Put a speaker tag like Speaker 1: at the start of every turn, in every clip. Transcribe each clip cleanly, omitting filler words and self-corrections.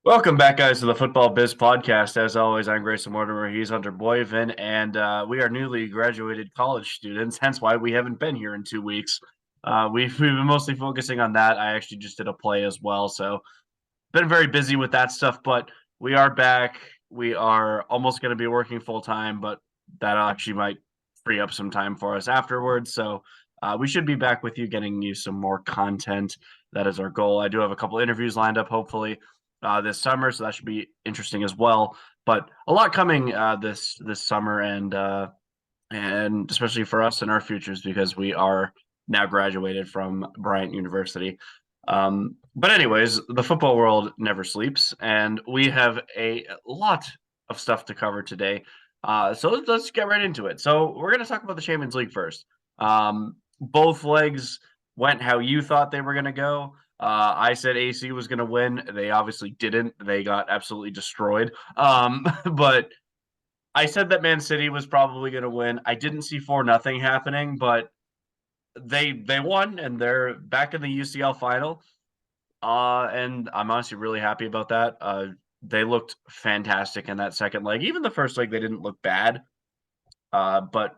Speaker 1: Welcome back, guys, to the Futbal Biz podcast. As always, I'm Graysen Mortimer. He's Hunter Boyven, and we are newly graduated college students, hence why we haven't been here in 2 weeks. We've been mostly focusing on that. I actually just did a play as well, so been very busy with that stuff, but we are back. We are almost going to be working full time, but that actually might free up some time for us afterwards. So we should be back with you, getting you some more content. That is our goal. I do have a couple interviews lined up, hopefully this summer, so that should be interesting as well. But a lot coming this summer, and especially for us in our futures because we are now graduated from Bryant University. But anyways, the football world never sleeps, and we have a lot of stuff to cover today. So let's get right into it. So we're going to talk about the Champions League first. Both legs went how you thought they were going to go. I said AC was going to win. They obviously didn't. They got absolutely destroyed. But I said that Man City was probably going to win. I didn't see 4-0 happening, but they won and they're back in the UCL final. And I'm honestly really happy about that. They looked fantastic in that second leg. Even the first leg, they didn't look bad. But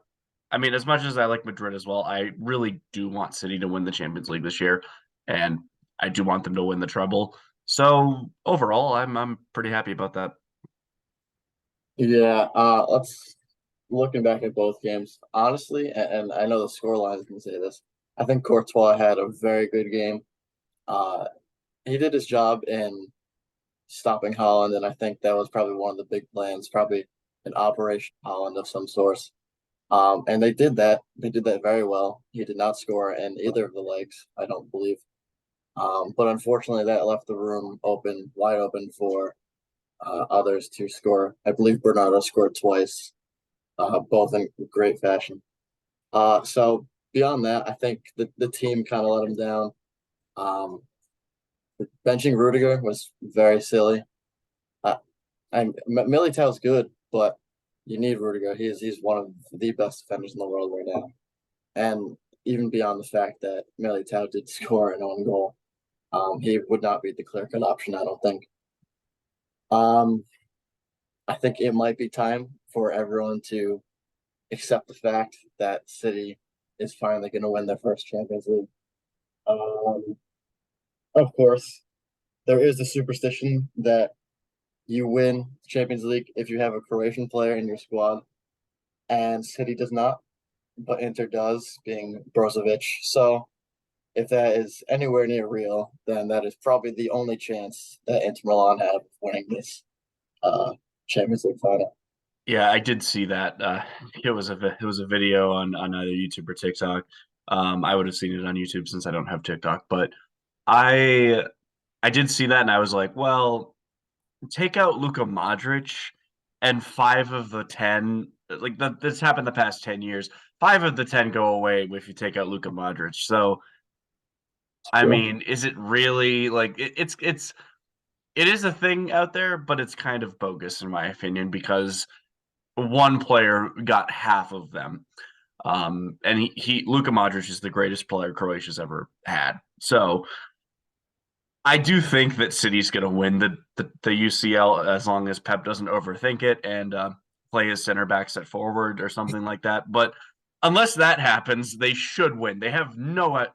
Speaker 1: I mean, as much as I like Madrid as well, I really do want City to win the Champions League this year, and I do want them to win the treble. So overall, I'm pretty happy about that.
Speaker 2: Yeah, let's looking back at both games, honestly, and I know the score lines can say this. I think Courtois had a very good game. Uh, he did his job in stopping Holland, and I think that was probably one of the big plans, probably an Operation Holland of some sort. And they did that. They did that very well. He did not score in either of the legs, I don't believe. But unfortunately, that left the room open, wide open for others to score. I believe Bernardo scored twice, both in great fashion. So beyond that, I think the team kind of let him down. Um, Benching Rudiger was very silly. Uh, and Militao's good, but you need Rudiger. He's one of the best defenders in the world right now. And even beyond the fact that Militao did score an own goal, he would not be the clear-cut option, I don't think. Um, I think it might be time for everyone to accept the fact that City is finally going to win their first Champions League. Um, of course, there is the superstition that you win Champions League if you have a Croatian player in your squad, and City does not, but Inter does, being Brozovic. So if that is anywhere near real, then that is probably the only chance that Inter Milan have of winning this uh, Champions League final.
Speaker 1: Yeah, I did see that. It was a video on either YouTube or TikTok. I would have seen it on YouTube since I don't have TikTok, but I I did see that and I was like, well, take out Luka Modric and 5 of the 10, this happened the past 10 years. 5 of the 10 go away if you take out Luka Modric. So I
Speaker 2: True.
Speaker 1: mean, is it really like it is a thing out there, but it's kind of bogus in my opinion because one player got half of them. And he Luka Modric is the greatest player Croatia's ever had. So I do think that City's going to win the UCL as long as Pep doesn't overthink it and play his center backs at forward or something like that. But unless that happens, they should win. They have no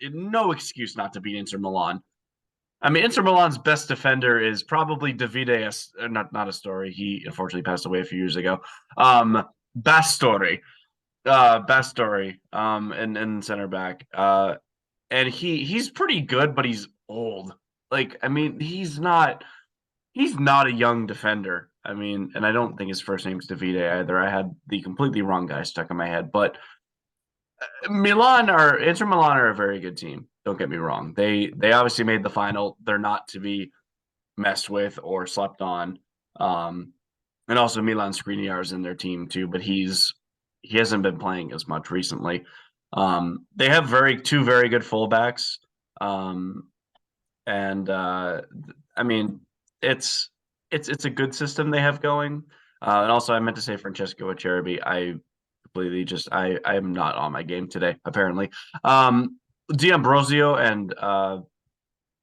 Speaker 1: excuse not to beat Inter Milan. I mean, Inter Milan's best defender is probably Davide, not a story. He unfortunately passed away a few years ago. Bastori, Bastori, and center back. And he's pretty good, but he's old. Like, I mean, he's not a young defender. I mean, and I don't think his first name's Davide either. I had the completely wrong guy stuck in my head. But Inter Milan are a very good team. Don't get me wrong. They obviously made the final. They're not to be messed with or slept on. Um, and also Milan Skriniar is in their team too, but he hasn't been playing as much recently. They have two very good fullbacks. Um, and I mean, it's it's a good system they have going. And also, I meant to say Francesco Acerbi. I completely just I am not on my game today apparently. D'Ambrosio and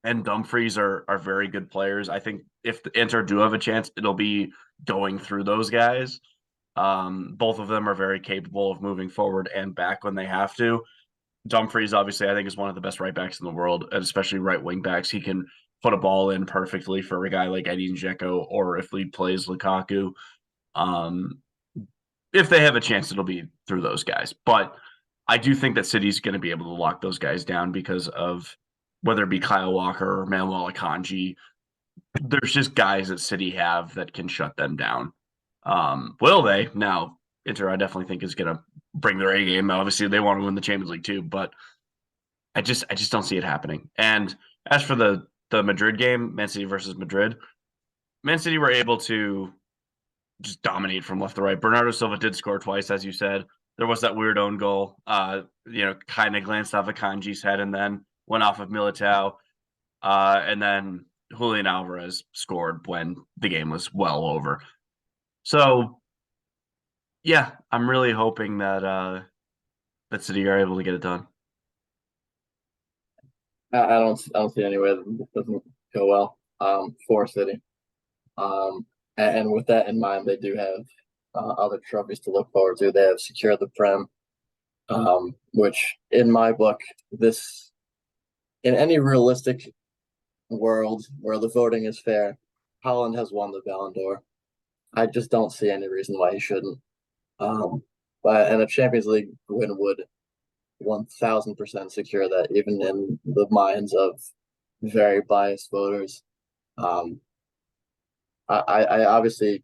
Speaker 1: and Dumfries are very good players. I think if the Inter do have a chance, it'll be going through those guys. Both of them are very capable of moving forward and back when they have to. Dumfries, obviously, I think is one of the best right backs in the world, and especially right wing backs. He can put a ball in perfectly for a guy like Edin Dzeko, or if he plays Lukaku. Um, if they have a chance, it'll be through those guys. But I do think that City's going to be able to lock those guys down because of whether it be Kyle Walker or Manuel Akanji. There's just guys that City have that can shut them down. Will they? Now, Inter, I definitely think is going to bring their A game. Obviously, they want to win the Champions League too, but I just don't see it happening. And as for the Madrid game, Man City versus Madrid, Man City were able to just dominate from left to right. Bernardo Silva did score twice, as you said. There was that weird own goal, kind of glanced off of Kanji's head and then went off of Militao. And then Julian Alvarez scored when the game was well over. So, yeah, I'm really hoping that City are able to get it done.
Speaker 2: I don't see any way that it doesn't go well for City. And with that in mind, they do have other trophies to look forward to. They have secured the Prem, which in my book, this in any realistic world where the voting is fair, Holland has won the Ballon d'Or. I just don't see any reason why he shouldn't. Um, and a Champions League win would 1000% secure that, even in the minds of very biased voters. Um, I obviously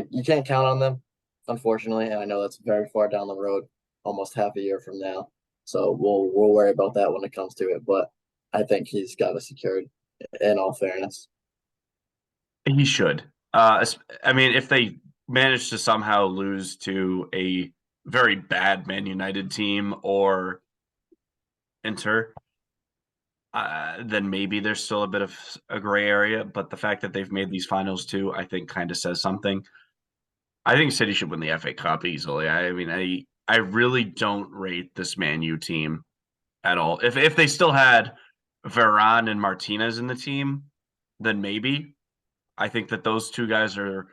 Speaker 2: you can't count on them, unfortunately, and I know that's very far down the road, almost half a year from now. So we'll worry about that when it comes to it. But I think he's got it secured. In all fairness,
Speaker 1: He should. I mean, if they manage to somehow lose to a very bad Man United team or Inter, then maybe there's still a bit of a gray area. But the fact that they've made these finals too, I think, kind of says something. I think City should win the FA Cup easily. I mean, I really don't rate this Man U team at all. If they still had Varane and Martinez in the team, then maybe. I think that those two guys are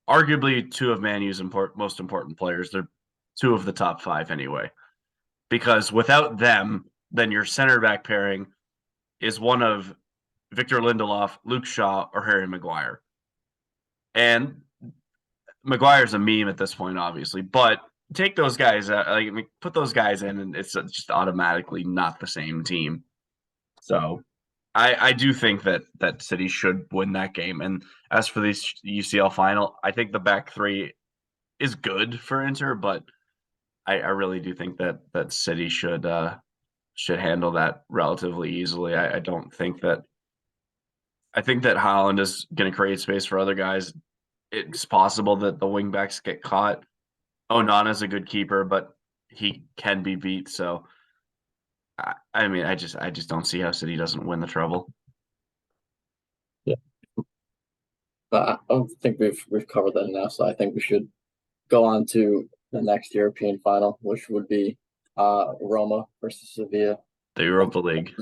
Speaker 1: arguably two of Man U's most important players. They're two of the top five anyway. Because without them, then your center back pairing is one of Victor Lindelof, Luke Shaw, or Harry Maguire. And Maguire's a meme at this point, obviously, but take those guys, put those guys in, and it's just automatically not the same team. So I do think that City should win that game. And as for this UCL final, I think the back three is good for Inter, but I really do think that City should handle that relatively easily. I don't think that I think that Holland is going to create space for other guys. It's possible that the wingbacks get caught. Onana's a good keeper, but he can be beat. So I mean, I just don't see how City doesn't win the treble.
Speaker 2: yeah. But I don't think we've covered that enough. So I think we should go on to the next European final, which would be Roma versus Sevilla.
Speaker 1: The Europa League.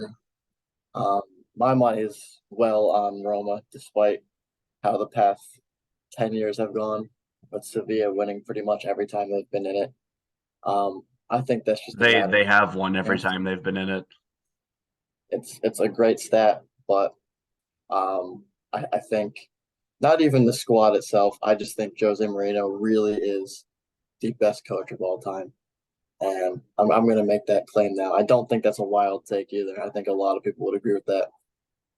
Speaker 2: Um, my money is well on Roma, despite how the past 10 years have gone, but Sevilla winning pretty much every time they've been in it. I think that's just a matter
Speaker 1: They
Speaker 2: of
Speaker 1: have won every
Speaker 2: chance.
Speaker 1: time they've been in it.
Speaker 2: It's a great stat, but I think not even the squad itself. I just think Jose Mourinho really is the best coach of all time. And I'm going to make that claim now. I don't think that's a wild take either. I think a lot of people would agree with that.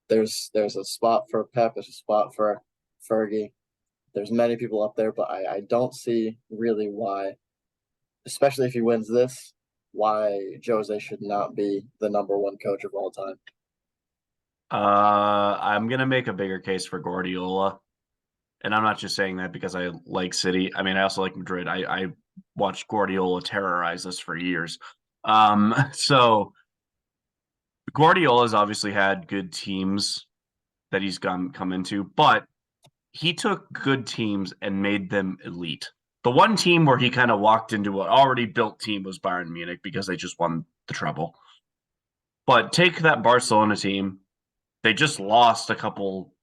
Speaker 2: There's a spot for Pep, there's a spot for Fergie. There's many people up there, but I don't see really why, especially if he wins this, why Jose should not be the number one coach of all time.
Speaker 1: I'm gonna make a bigger case for Guardiola, and I'm not just saying that because I like City. I mean, I also like Madrid. I watched Guardiola terrorize us for years. So Guardiola's obviously had good teams that he's come into, but he took good teams and made them elite. The one team where he kind of walked into an already built team was Bayern Munich because they just won the treble. But take that Barcelona team. They just lost a couple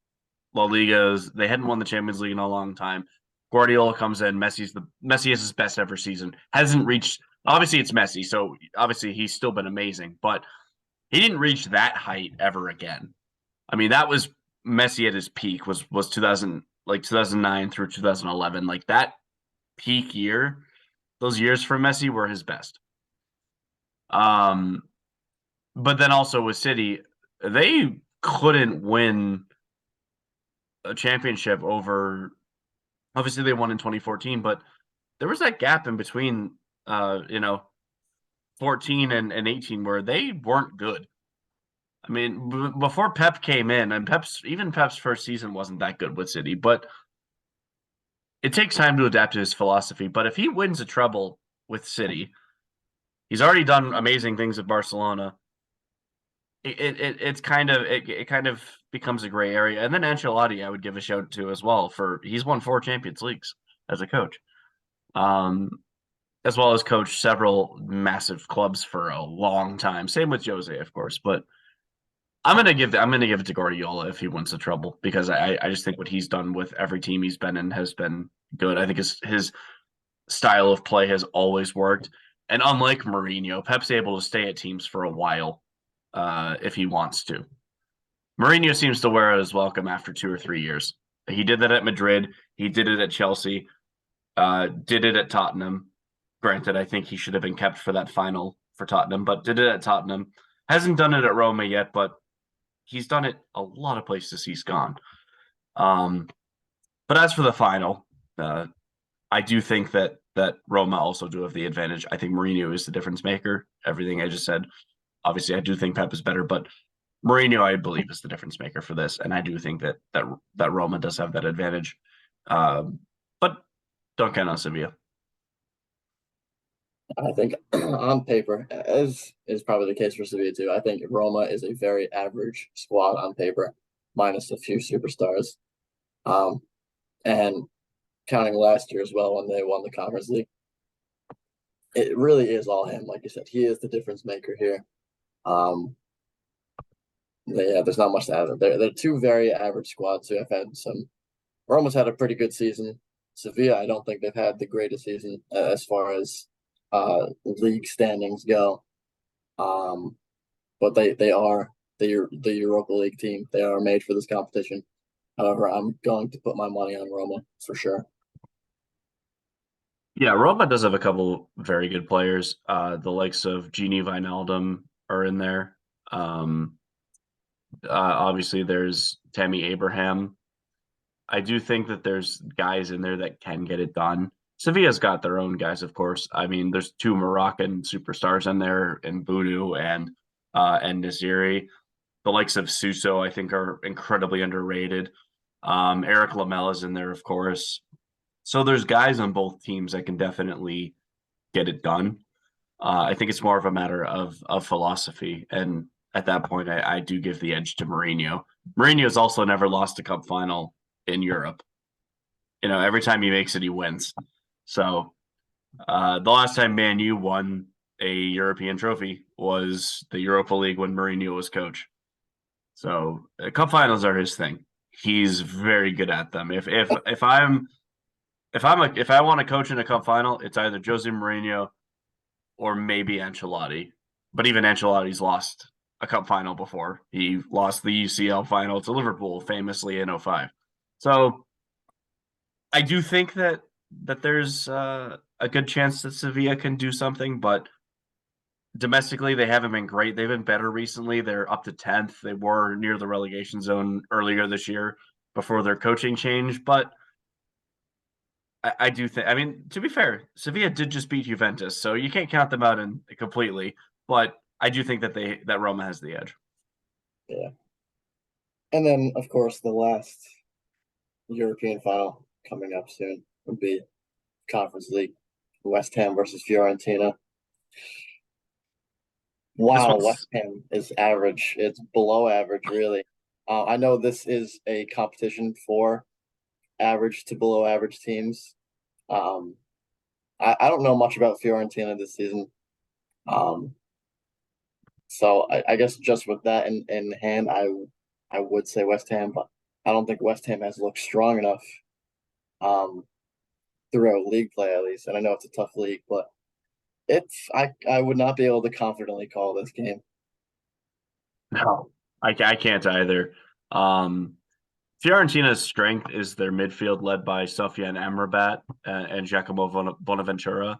Speaker 1: La Ligas. They hadn't won the Champions League in a long time. Guardiola comes in. Messi is his best ever season. Hasn't reached. Obviously, it's Messi, so obviously he's still been amazing, but he didn't reach that height ever again. I mean, that was Messi at his peak was 2009 through 2011. Like that peak year, those years for Messi were his best. Um, but then also with City, they couldn't win a championship over. Obviously, they won in 2014, but there was that gap in between, 14 and 18 where they weren't good. I mean, before Pep came in, and Pep's first season wasn't that good with City, but it takes time to adapt to his philosophy. But if he wins a treble with City, he's already done amazing things at Barcelona. It kind of becomes a gray area. And then Ancelotti, I would give a shout to as well for he's won 4 Champions Leagues as a coach, um, as well as coached several massive clubs for a long time. Same with Jose, of course, but I'm gonna give it to Guardiola if he wins the treble because I just think what he's done with every team he's been in has been good. I think his style of play has always worked, and unlike Mourinho, Pep's able to stay at teams for a while if he wants to. Mourinho seems to wear out his welcome after 2 or 3 years. He did that at Madrid. He did it at Chelsea. Did it at Tottenham. Granted, I think he should have been kept for that final for Tottenham, but did it at Tottenham. Hasn't done it at Roma yet, but he's done it a lot of places he's gone. Um, but as for the final, I do think that Roma also do have the advantage. I think Mourinho is the difference maker. Everything I just said. Obviously, I do think Pep is better, but Mourinho, I believe, is the difference maker for this, and I do think that Roma does have that advantage. But don't count on Sevilla.
Speaker 2: I think on paper, as is probably the case for Sevilla too, I think Roma is a very average squad on paper, minus a few superstars. Um, and counting last year as well when they won the Conference League, it really is all him. Like you said, he is the difference maker here. Um, yeah, there's not much to add. They're two very average squads who have had some. Roma's had a pretty good season. Sevilla, I don't think they've had the greatest season as far as league standings go. Um, but they are the Europa League team. They are made for this competition. However, I'm going to put my money on Roma for sure.
Speaker 1: Yeah, Roma does have a couple very good players. The likes of Gini Wijnaldum are in there. Obviously, there's Tammy Abraham. I do think that there's guys in there that can get it done. Sevilla's got their own guys, of course. I mean, there's two Moroccan superstars in there, in Boudou and Naziri. The likes of Suso, I think, are incredibly underrated. Eric Lamella's in there, of course. So there's guys on both teams that can definitely get it done. I think it's more of a matter of philosophy, and at that point, I do give the edge to Mourinho. Mourinho's also never lost a cup final in Europe. You know, every time he makes it, he wins. So the last time Man U won a European trophy was the Europa League when Mourinho was coach. So cup finals are his thing. He's very good at them. If I want to coach in a cup final, it's either Jose Mourinho or maybe Ancelotti. But even Ancelotti's lost a cup final before. He lost the UCL final to Liverpool famously in 05. So I do think that there's a good chance that Sevilla can do something, but domestically they haven't been great. They've been better recently. They're up to 10th. They were near the relegation zone earlier this year before their coaching change, but I do think. I mean, to be fair, Sevilla did just beat Juventus, so you can't count them out completely. But I do think that Roma has the edge.
Speaker 2: Yeah. And then, of course, the last European final coming up soon would be Conference League, West Ham versus Fiorentina.
Speaker 1: This
Speaker 2: Wow,
Speaker 1: one's
Speaker 2: West Ham is average. It's below average, really. I know this is a competition for average to below average teams. Um, I don't know much about Fiorentina this season. Um, So I guess just with that in hand, I would say West Ham, but I don't think West Ham has looked strong enough um, throughout league play at least. And I know it's a tough league, but I would not be able to confidently call this game.
Speaker 1: No, I can't either. Um, Fiorentina's strength is their midfield, led by Sofiane Amrabat and Giacomo Bonaventura.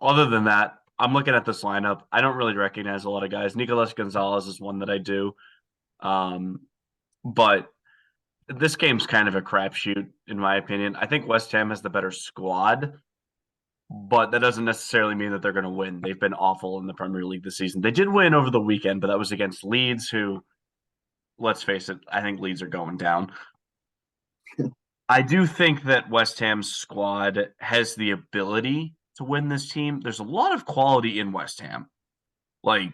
Speaker 1: Other than that, I'm looking at this lineup. I don't really recognize a lot of guys. Nicolas Gonzalez is one that I do. Um, but this game's kind of a crapshoot, in my opinion. I think West Ham has the better squad, but that doesn't necessarily mean that they're going to win. They've been awful in the Premier League this season. They did win over the weekend, but that was against Leeds, who, let's face it, I think Leeds are going down. I do think that West Ham's squad has the ability to win this team. There's a lot of quality in West Ham, like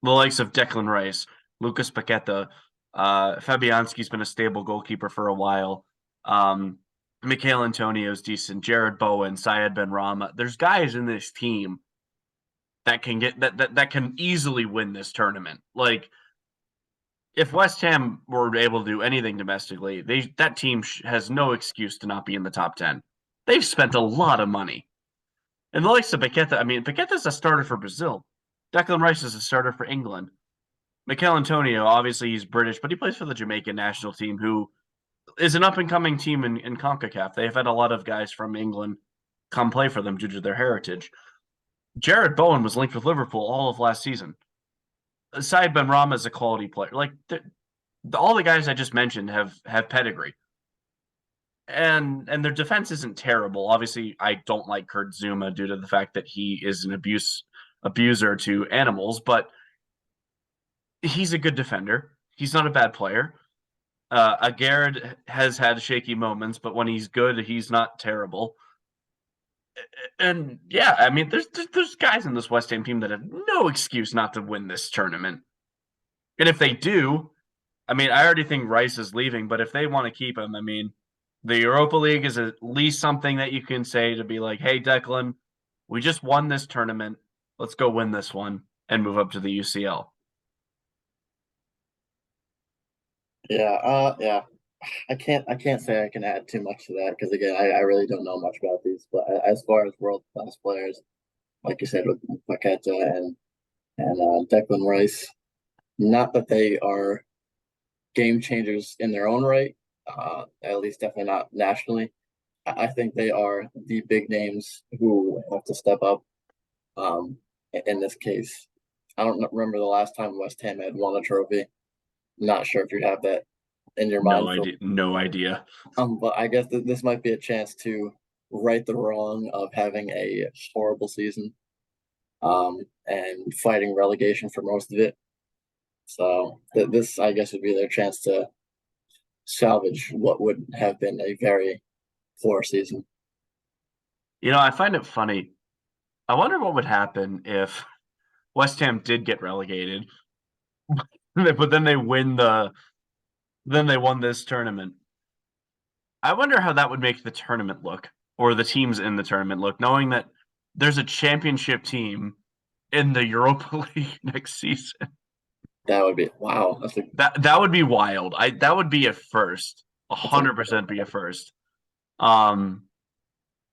Speaker 1: the likes of Declan Rice, Lucas Paqueta. Fabianski's been a stable goalkeeper for a while. Mikhail Antonio's decent. Jared Bowen, Syed Ben Rama. There's guys in this team that can get that can easily win this tournament. Like if West Ham were able to do anything domestically, that team has no excuse to not be in the top 10. They've spent a lot of money. And the likes of Paqueta, I mean, Paqueta's a starter for Brazil. Declan Rice is a starter for England. Mikel Antonio, obviously he's British, but he plays for the Jamaican national team, who is an up and coming team in CONCACAF. They have had a lot of guys from England come play for them due to their heritage. Jared Bowen was linked with Liverpool all of last season. Said Ben Rama is a quality player. Like all the guys I just mentioned have pedigree, and their defense isn't terrible. Obviously, I don't like Kurt Zuma due to the fact that he is an abuser to animals, but he's a good defender. He's not a bad player. Aguerd has had shaky moments, but when he's good, he's not terrible. And yeah, I mean, there's guys in this West Ham team that have no excuse not to win this tournament. And if they do, I mean, I already think Rice is leaving, but if they want to keep him, I mean, the Europa League is at least something that you can say to be like, hey, Declan, we just won this tournament. Let's go win this one and move up to the UCL.
Speaker 2: Yeah. I can't say I can add too much to that because again, I really don't know much about these. But as far as world class players, like you said with Paqueta and Declan Rice, not that they are game changers in their own right, at least definitely not nationally. I think they are the big names who have to step up. In this case, I don't remember the last time West Ham had won a trophy. Not sure if you have that in your
Speaker 1: No
Speaker 2: mind for.
Speaker 1: idea. No idea.
Speaker 2: But I guess this might be a chance to right the wrong of having a horrible season, and fighting relegation for most of it. So this, I guess, would be their chance to salvage what would have been a very poor season.
Speaker 1: I find it funny. I wonder what would happen if West Ham did get relegated, but then they won this tournament. I wonder how that would make the tournament look, or the teams in the tournament look, knowing that there's a championship team in the Europa League next season.
Speaker 2: That would be wow.
Speaker 1: That would be wild. That would be a first,
Speaker 2: That's a
Speaker 1: 100% be a first. Um,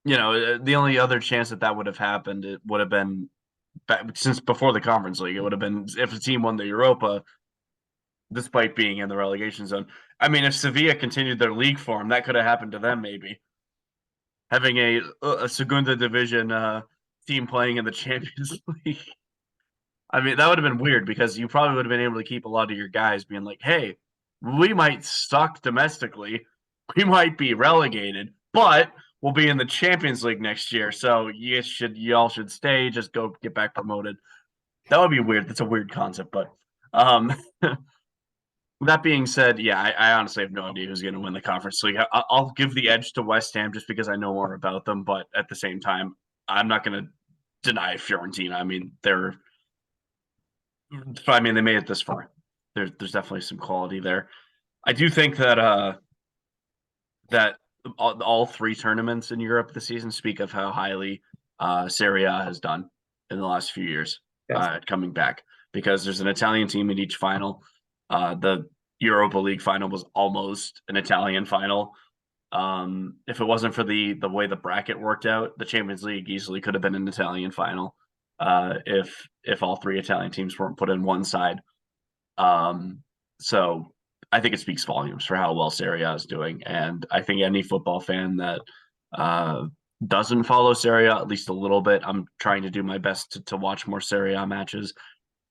Speaker 1: the only other chance that would have happened, it would have been since before the Conference League. It would have been if a team won the Europa, despite being in the relegation zone. I mean, if Sevilla continued their league form, that could have happened to them maybe. Having a Segunda Division team playing in the Champions League. I mean, that would have been weird because you probably would have been able to keep a lot of your guys being like, hey, we might suck domestically. We might be relegated, but we'll be in the Champions League next year. So y'all should stay, just go get back promoted. That would be weird. That's a weird concept, but um that being said, yeah, I honestly have no idea who's going to win the Conference League. I'll give the edge to West Ham just because I know more about them, but at the same time, I'm not going to deny Fiorentina. I mean, they made it this far. There's definitely some quality there. I do think that all three tournaments in Europe this season speak of how highly Serie A has done in the last few years.
Speaker 2: Yes.
Speaker 1: coming back because there's an Italian team in each final. The Europa League final was almost an Italian final. If it wasn't for the way the bracket worked out, the Champions League easily could have been an Italian final. If all three Italian teams weren't put in one side. So I think it speaks volumes for how well Serie A is doing, and I think any football fan that uh, doesn't follow Serie A at least a little bit, I'm trying to do my best to watch more Serie A matches.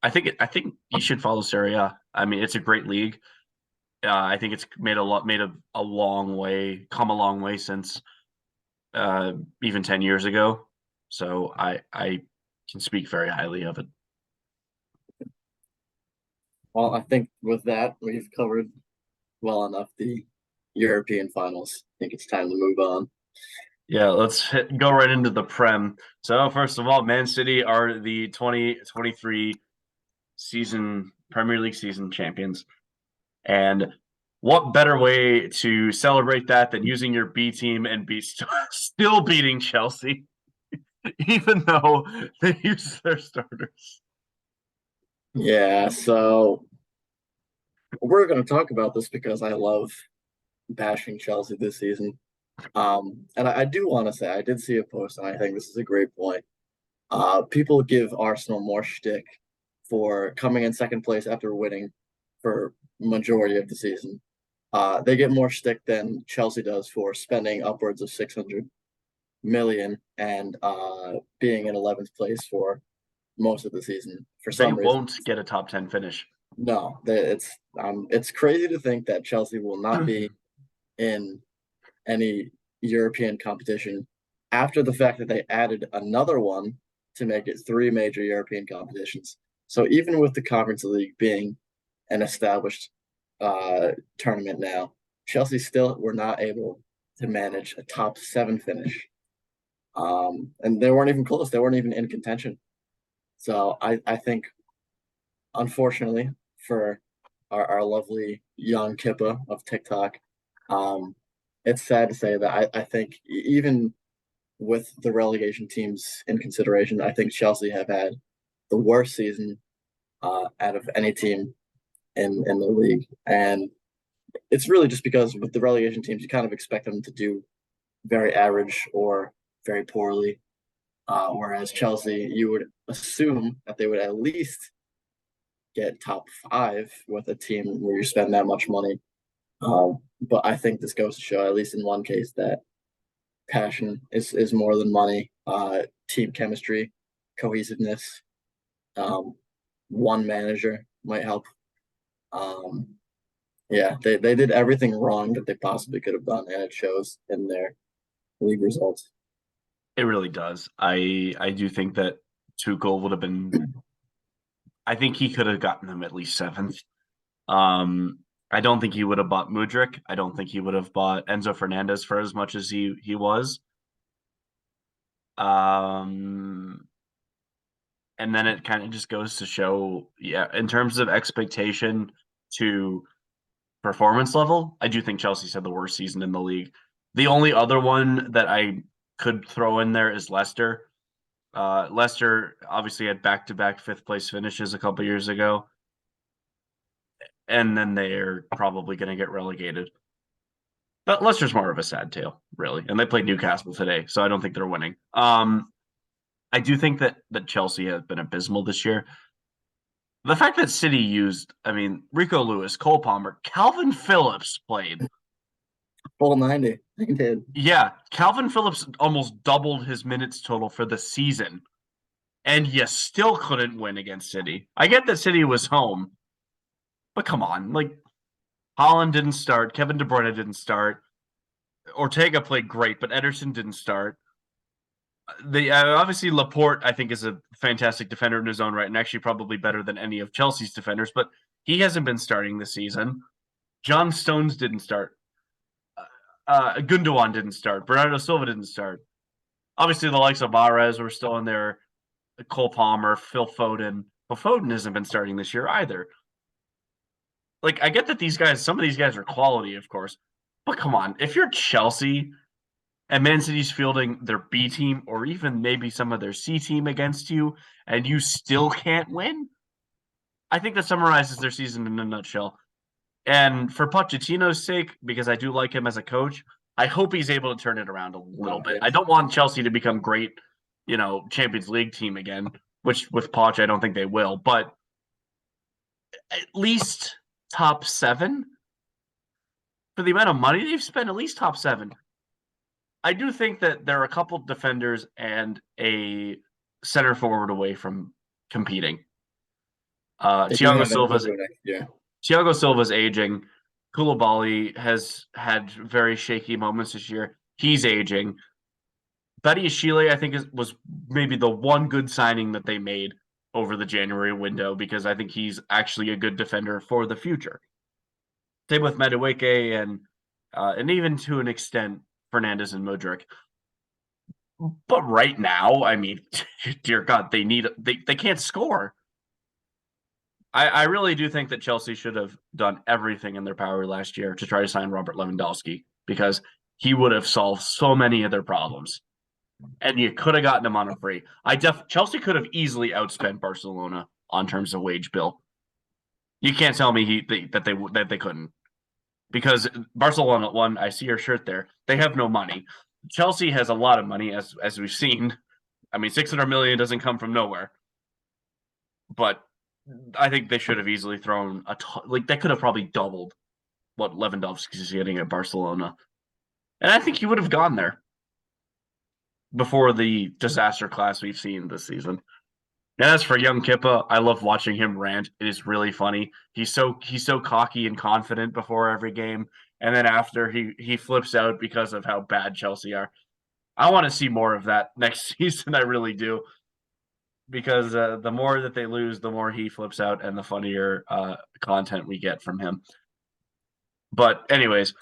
Speaker 1: I think you should follow Serie A. I mean, it's a great league. I think it's made a long way, come a long way since even 10 years ago. So I can speak very highly of it.
Speaker 2: Well, I think with that, we've covered well enough the European finals. I think it's time to move on.
Speaker 1: Yeah, go right into the Prem. So first of all, Man City are the 2023 season Premier League season champions. And what better way to celebrate that than using your B team and still beating Chelsea, even though they use their starters?
Speaker 2: Yeah, so we're going to talk about this because I love bashing Chelsea this season. And I do want to say, I did see a post, and I think this is a great point. People give Arsenal more shtick for coming in second place after winning for majority of the season. They get more shtick than Chelsea does for spending upwards of 600 million and being in 11th place for most of the season. For
Speaker 1: They
Speaker 2: some reason,
Speaker 1: won't get a top 10 finish.
Speaker 2: no, it's crazy to think that Chelsea will not be in any European competition after the fact that they added another one to make it three major European competitions. So even with the Conference League being an established tournament now, Chelsea still were not able to manage a top seven finish. And they weren't even close. They weren't even in contention. So I think, unfortunately, for our lovely young Kippa of TikTok, it's sad to say that I think even with the relegation teams in consideration, I think Chelsea have had the worst season out of any team in the league. And it's really just because with the relegation teams, you kind of expect them to do very average or very poorly. Whereas Chelsea, you would assume that they would at least get top five with a team where you spend that much money. But I think this goes to show, at least in one case, that passion is more than money. Team chemistry, cohesiveness. One manager might help. Yeah, they did everything wrong that they possibly could have done, and it shows in their league results.
Speaker 1: It really does. I do think that Tuchel would have been. I think he could have gotten them at least seventh. I don't think he would have bought Mudryk. I don't think he would have bought Enzo Fernandez for as much as he was. And then it kind of just goes to show, yeah, in terms of expectation to performance level, I do think Chelsea's had the worst season in the league. The only other one that I could throw in there is Leicester. Leicester obviously had back-to-back fifth place finishes a couple years ago, and then they're probably going to get relegated. But Leicester's more of a sad tale, really, and they played Newcastle today, so I don't think they're winning. I do think that Chelsea has been abysmal this year. The fact that City used, I mean, Rico Lewis, Cole Palmer, Calvin Phillips played.
Speaker 2: Full 90. He did.
Speaker 1: Yeah, Calvin Phillips almost doubled his minutes total for the season, and you still couldn't win against City. I get that City was home, but come on, like Holland didn't start, Kevin De Bruyne didn't start, Ortega played great, but Ederson didn't start. The obviously Laporte, I think, is a fantastic defender in his own right, and actually probably better than any of Chelsea's defenders. But he hasn't been starting this season. John Stones didn't start. Gundogan didn't start. Bernardo Silva didn't start. Obviously, the likes of Mahrez were still in there. Cole Palmer, Phil Foden. But Foden hasn't been starting this year either. Like, I get that some of these guys are quality, of course. But come on, if you're Chelsea and Man City's fielding their B team or even maybe some of their C team against you, and you still can't win. I think that summarizes their season in a nutshell. And for Pochettino's sake, because I do like him as a coach, I hope he's able to turn it around a little bit. I
Speaker 2: Yes.
Speaker 1: don't want Chelsea to become great, Champions League team again, which with Poch, I don't think they will, but at least top seven for the amount of money they've spent, at least top seven. I do think that there are a couple defenders and a center forward away from competing.
Speaker 2: They do
Speaker 1: Thiago
Speaker 2: have
Speaker 1: Silva's
Speaker 2: Enzo next year.
Speaker 1: Thiago Silva's aging. Koulibaly has had very shaky moments this year. He's aging. Badiashile, I think, was maybe the one good signing that they made over the January window because I think he's actually a good defender for the future. Same with Madueke and even to an extent Fernandez and Mudryk. But right now, I mean, dear God, they can't score. I really do think that Chelsea should have done everything in their power last year to try to sign Robert Lewandowski because he would have solved so many of their problems. And you could have gotten him on a free. Chelsea could have easily outspent Barcelona on terms of wage bill. You can't tell me that they couldn't because Barcelona one. I see your shirt there. They have no money. Chelsea has a lot of money, as we've seen. I mean, 600 million doesn't come from nowhere, but I think they should have easily thrown they could have probably doubled what Lewandowski's getting at Barcelona, and I think he would have gone there before the disaster class we've seen this season. And as for young Kippa, I love watching him rant. It is really funny. He's so cocky and confident before every game, and then after he flips out because of how bad Chelsea are. I want to see more of that next season. I really do, because the more that they lose, the more he flips out, and the funnier content we get from him. But anyways,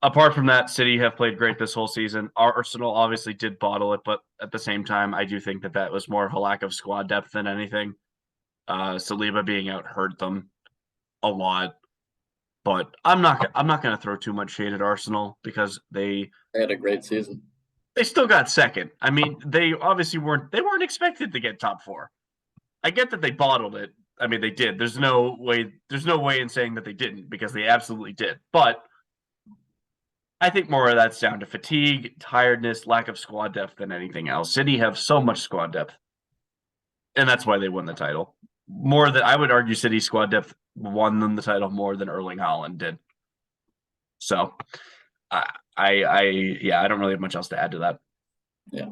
Speaker 1: apart from that, City have played great this whole season. Arsenal obviously did bottle it, but at the same time, I do think that was more of a lack of squad depth than anything. Saliba being out hurt them a lot, but I'm not going to throw too much shade at Arsenal because
Speaker 2: They had a great season.
Speaker 1: they still got second. I mean, they obviously weren't expected to get top four. I get that they bottled it. I mean, they did. There's no way in saying that they didn't because they absolutely did. But I think more of that's down to fatigue, tiredness, lack of squad depth than anything else. City have so much squad depth, and that's why they won the title. More than I would argue, City squad depth won them the title more than Erling Haaland did. So, I don't really have much else to add to that.
Speaker 2: Yeah.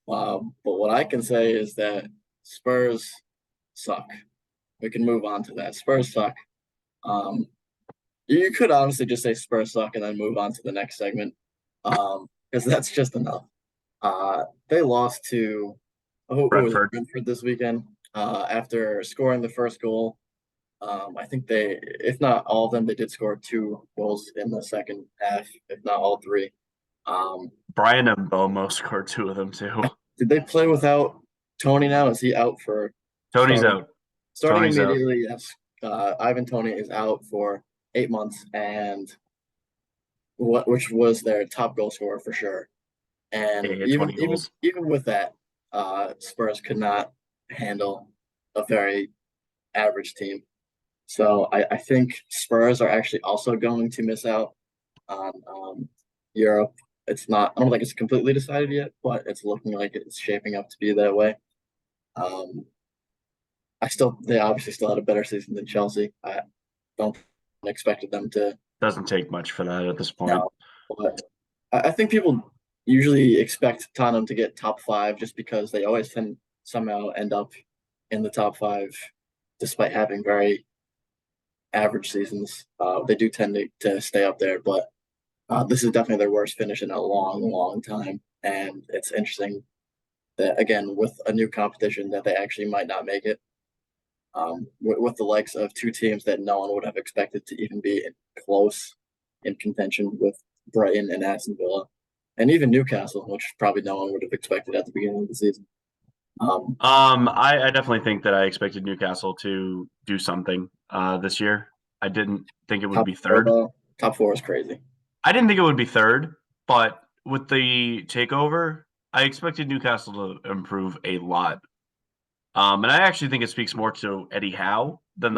Speaker 2: But what I can say is that Spurs suck. We can move on to that. Spurs suck. You could honestly just say Spurs suck and then move on to the next segment, because that's just enough. They lost to who was it?
Speaker 1: Brentford.
Speaker 2: Brentford this weekend. After scoring the first goal, I think if not all of them, they did score 2 goals in the second half, if not all three.
Speaker 1: Brian Mbomo scored 2 of them too.
Speaker 2: Did they play without Tony now? Is he out for
Speaker 1: Tony's
Speaker 2: starting?
Speaker 1: out.
Speaker 2: Starting
Speaker 1: Tony's out.
Speaker 2: immediately, yes. Ivan Tony is out for 8 months, and which was their top goal scorer for sure.
Speaker 1: He
Speaker 2: And
Speaker 1: hit
Speaker 2: even
Speaker 1: 20
Speaker 2: even
Speaker 1: goals.
Speaker 2: even with that, Spurs could not handle a very average team. So I think Spurs are actually also going to miss out on Europe. It's not. I don't think it's completely decided yet, but it's looking like it's shaping up to be that way. Um, they obviously still had a better season than Chelsea. I don't expected them to.
Speaker 1: Doesn't take much for that at this point.
Speaker 2: No, but I think people usually expect Tottenham to get top five just because they always tend somehow end up in the top five, despite having very average seasons. They do tend to stay up there, but this is definitely their worst finish in a long, long time. And it's interesting that, again, with a new competition, that they actually might not make it. With the likes of two teams that no one would have expected to even be close in contention with Brighton and Aston Villa, and even Newcastle, which probably no one would have expected at the beginning of the season.
Speaker 1: I definitely think that I expected Newcastle to do something this year. I didn't think it would
Speaker 2: Top
Speaker 1: be
Speaker 2: four,
Speaker 1: third.
Speaker 2: though. Top four is crazy.
Speaker 1: I didn't think it would be third, but with the takeover, I expected Newcastle to improve a lot. And I actually think it speaks more to Eddie Howe
Speaker 2: Yes.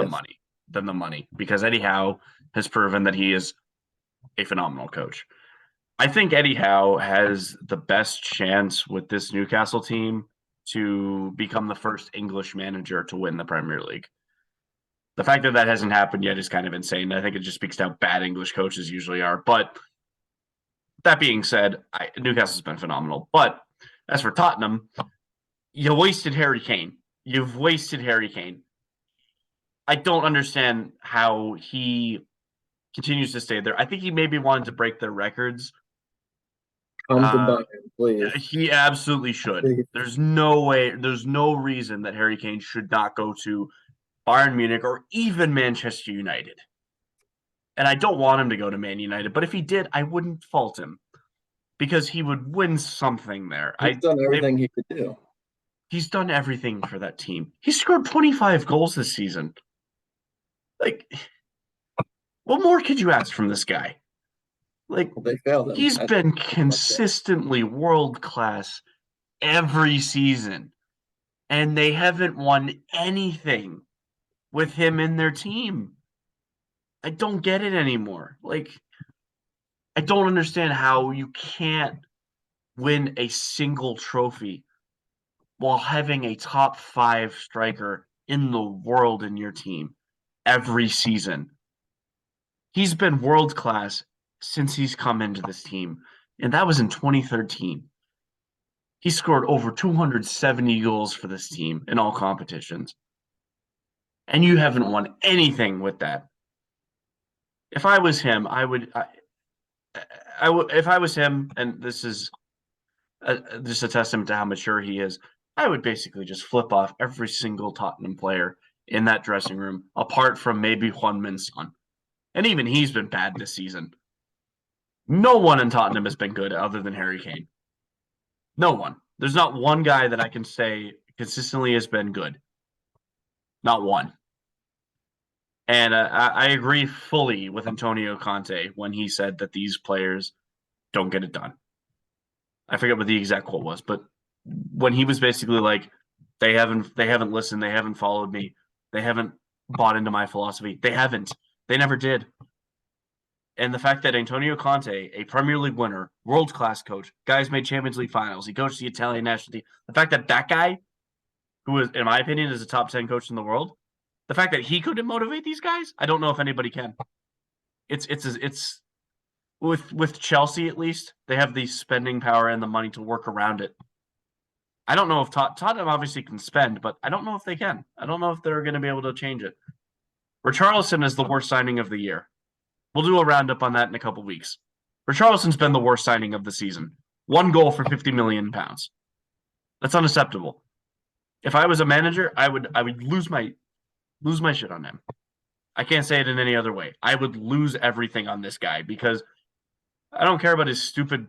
Speaker 1: than the money, because Eddie Howe has proven that he is a phenomenal coach. I think Eddie Howe has the best chance with this Newcastle team to become the first English manager to win the Premier League. The fact that that hasn't happened yet is kind of insane. I think it just speaks to how bad English coaches usually are. But that being said, Newcastle's been phenomenal. But as for Tottenham, you wasted Harry Kane. You've wasted Harry Kane. I don't understand how he continues to stay there. I think he maybe wanted to break their records.
Speaker 2: Come to Bayern, please.
Speaker 1: He absolutely should. There's no way, there's no reason that Harry Kane should not go to Bayern Munich or even Manchester United. And I don't want him to go to Man United, but if he did, I wouldn't fault him because he would win something there.
Speaker 2: He's done everything he could do.
Speaker 1: He's done everything for that team. He scored 25 goals this season. Like, what more could you ask from this guy? Like,
Speaker 2: They failed him.
Speaker 1: He's been consistently world class every season, and they haven't won anything with him in their team. I don't get it anymore. Like, I don't understand how you can't win a single trophy while having a top 5 striker in the world in your team every season. He's been world class since he's come into this team, and that was in 2013. He scored over 270 goals for this team in all competitions. And you haven't won anything with that. If I was him, if I was him, and this is just a testament to how mature he is, I would basically just flip off every single Tottenham player in that dressing room, apart from maybe Juan Minson. And even he's been bad this season. No one in Tottenham has been good other than Harry Kane. No one. There's not one guy that I can say consistently has been good. Not one. And I agree fully with Antonio Conte when he said that these players don't get it done. I forget what the exact quote was, but when he was basically like, they haven't listened, they haven't followed me, they haven't bought into my philosophy. They haven't. They never did. And the fact that Antonio Conte, a Premier League winner, world-class coach, guys made Champions League finals, he coached the Italian national team. The fact that that guy, who is, in my opinion, is a top 10 coach in the world, the fact that he couldn't motivate these guys, I don't know if anybody can. It's with Chelsea at least, they have the spending power and the money to work around it. I don't know if Tottenham obviously can spend, but I don't know if they can. I don't know if they're going to be able to change it. Richarlison is the worst signing of the year. We'll do a roundup on that in a couple weeks. Richarlison's been the worst signing of the season. 1 goal for £50 million. That's unacceptable. If I was a manager, I would lose my shit on him. I can't say it in any other way. I would lose everything on this guy because I don't care about his stupid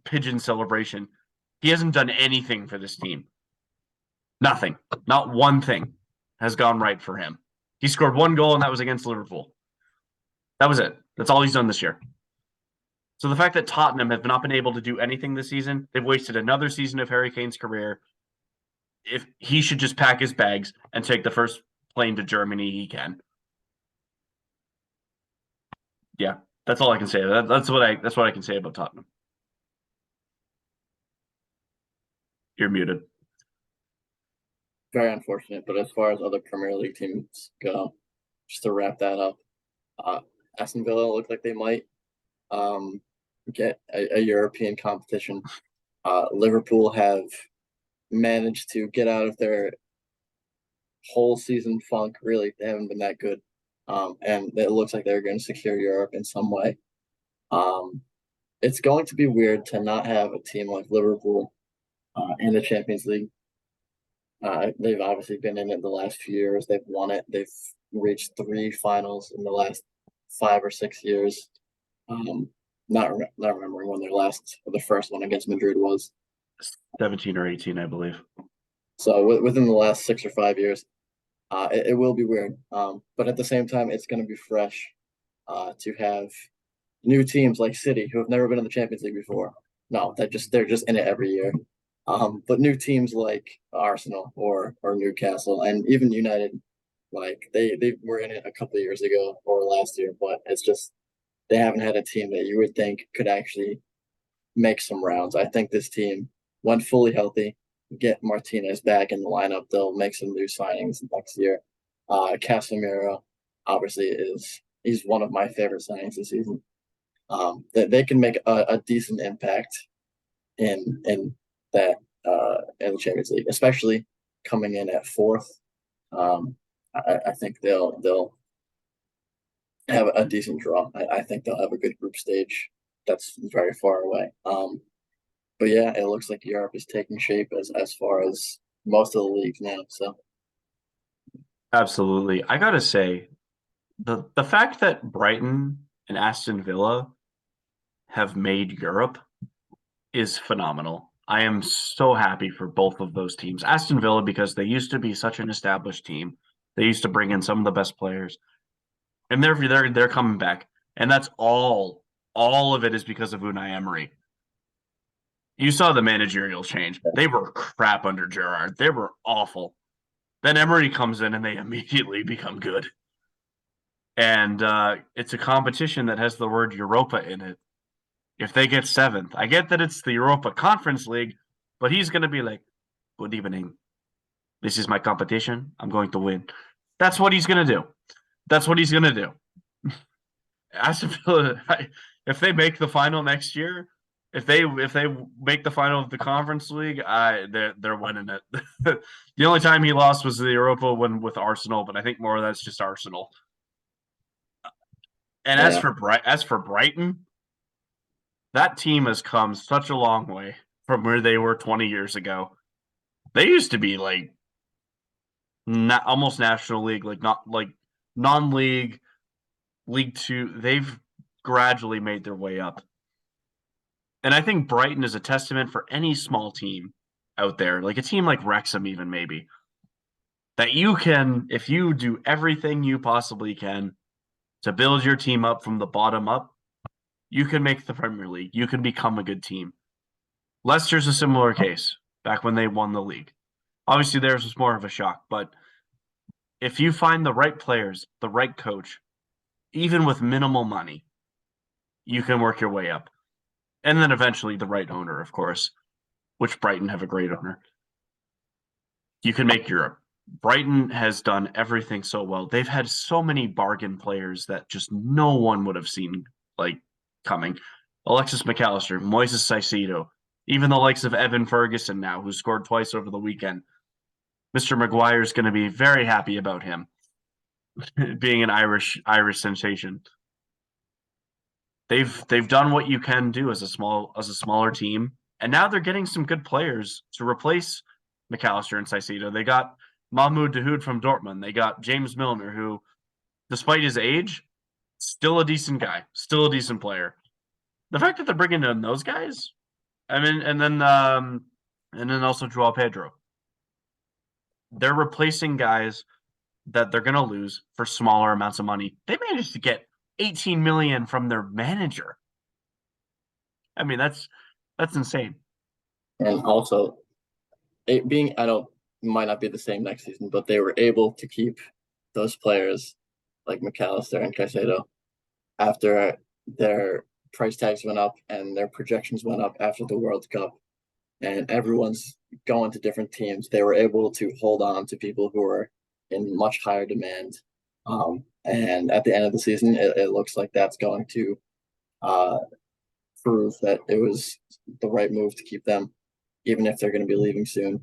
Speaker 1: pigeon celebration. He hasn't done anything for this team. Nothing. Not one thing has gone right for him. He scored 1 goal, and that was against Liverpool. That was it. That's all he's done this year. So the fact that Tottenham have not been able to do anything this season, they've wasted another season of Harry Kane's career. If he should just pack his bags and take the first plane to Germany he can. Yeah, that's all I can say. That's what I can say about Tottenham. You're muted.
Speaker 2: Very unfortunate, but as far as other Premier League teams go, just to wrap that up, Aston Villa look like they might get a European competition. Liverpool have managed to get out of their whole season funk. Really, they haven't been that good, and it looks like they're going to secure Europe in some way. It's going to be weird to not have a team like Liverpool in the Champions League. They've obviously been in it the last few years. They've won it. They've reached 3 finals in the last 5 or 6 years. Not remembering when the first one against Madrid was.
Speaker 1: 17 or 18, I believe.
Speaker 2: So within the last 6 or 5 years, it will be weird. But at the same time, it's going to be fresh to have new teams like City, who have never been in the Champions League before, No, they're just in it every year. But new teams like Arsenal or Newcastle and even United, like they were in it a couple of years ago or last year, but it's just they haven't had a team that you would think could actually make some rounds. I think this team, when fully healthy, get Martinez back in the lineup, they'll make some new signings next year. Casemiro obviously is he's one of my favorite signings this season. That they can make a decent impact in that in the Champions League, especially coming in at fourth. Um, I think they'll have a decent draw. I think they'll have a good group stage that's very far away. But yeah, it looks like Europe is taking shape as far as most of the leagues now. So
Speaker 1: Absolutely. I gotta say, the fact that Brighton and Aston Villa have made Europe is phenomenal. I am so happy for both of those teams. Aston Villa, because they used to be such an established team. They used to bring in some of the best players, and they're coming back. And that's all of it is because of Unai Emery. You saw the managerial change. They were crap under Gerrard. They were awful. Then Emery comes in and they immediately become good. And it's a competition that has the word Europa in it. If they get seventh, I get that it's the Europa Conference League, but he's going to be like, "Good evening. This is my competition. I'm going to win." That's what he's going to do. That's what he's going to do. Aston Villa, if they make the final next year, if they make the final of the Conference League, they're winning it. The only time he lost was the Europa one with Arsenal, but I think more of that's just Arsenal. And
Speaker 2: yeah,
Speaker 1: as for Brighton, that team has come such a long way from where they were 20 years ago. They used to be like almost National League, like not like non-league, League Two. They've gradually made their way up. And I think Brighton is a testament for any small team out there, like a team like Wrexham, even maybe, that you can, if you do everything you possibly can to build your team up from the bottom up, you can make the Premier League. You can become a good team. Leicester's a similar case back when they won the league. Obviously, theirs was more of a shock, but if you find the right players, the right coach, even with minimal money, you can work your way up. And then eventually the right owner, of course, which Brighton have a great owner. You can make Europe. Brighton has done everything so well. They've had so many bargain players that just no one would have seen like coming. Alexis McAllister, Moises Caicedo, even the likes of Evan Ferguson now, who scored twice over the weekend. Mr. Maguire is going to be very happy about him being an Irish sensation. They've done what you can do as a smaller team, and now they're getting some good players to replace McAllister and Caicedo. They got Mahmoud Dahoud from Dortmund. They got James Milner, who, despite his age, still a decent guy, still a decent player. The fact that they're bringing in those guys, I mean, and then also Joao Pedro. They're replacing guys that they're going to lose for smaller amounts of money. They managed to get 18 million from their manager. I mean, that's insane.
Speaker 2: and also it being I don't might not be the same next season, but they were able to keep those players like McAllister and Caicedo after their price tags went up and their projections went up after the World Cup, and everyone's going to different teams. They were able to hold on to people who are in much higher demand. And at the end of the season, it looks like that's going to uh, prove that it was the right move to keep them, even if they're going to be leaving soon.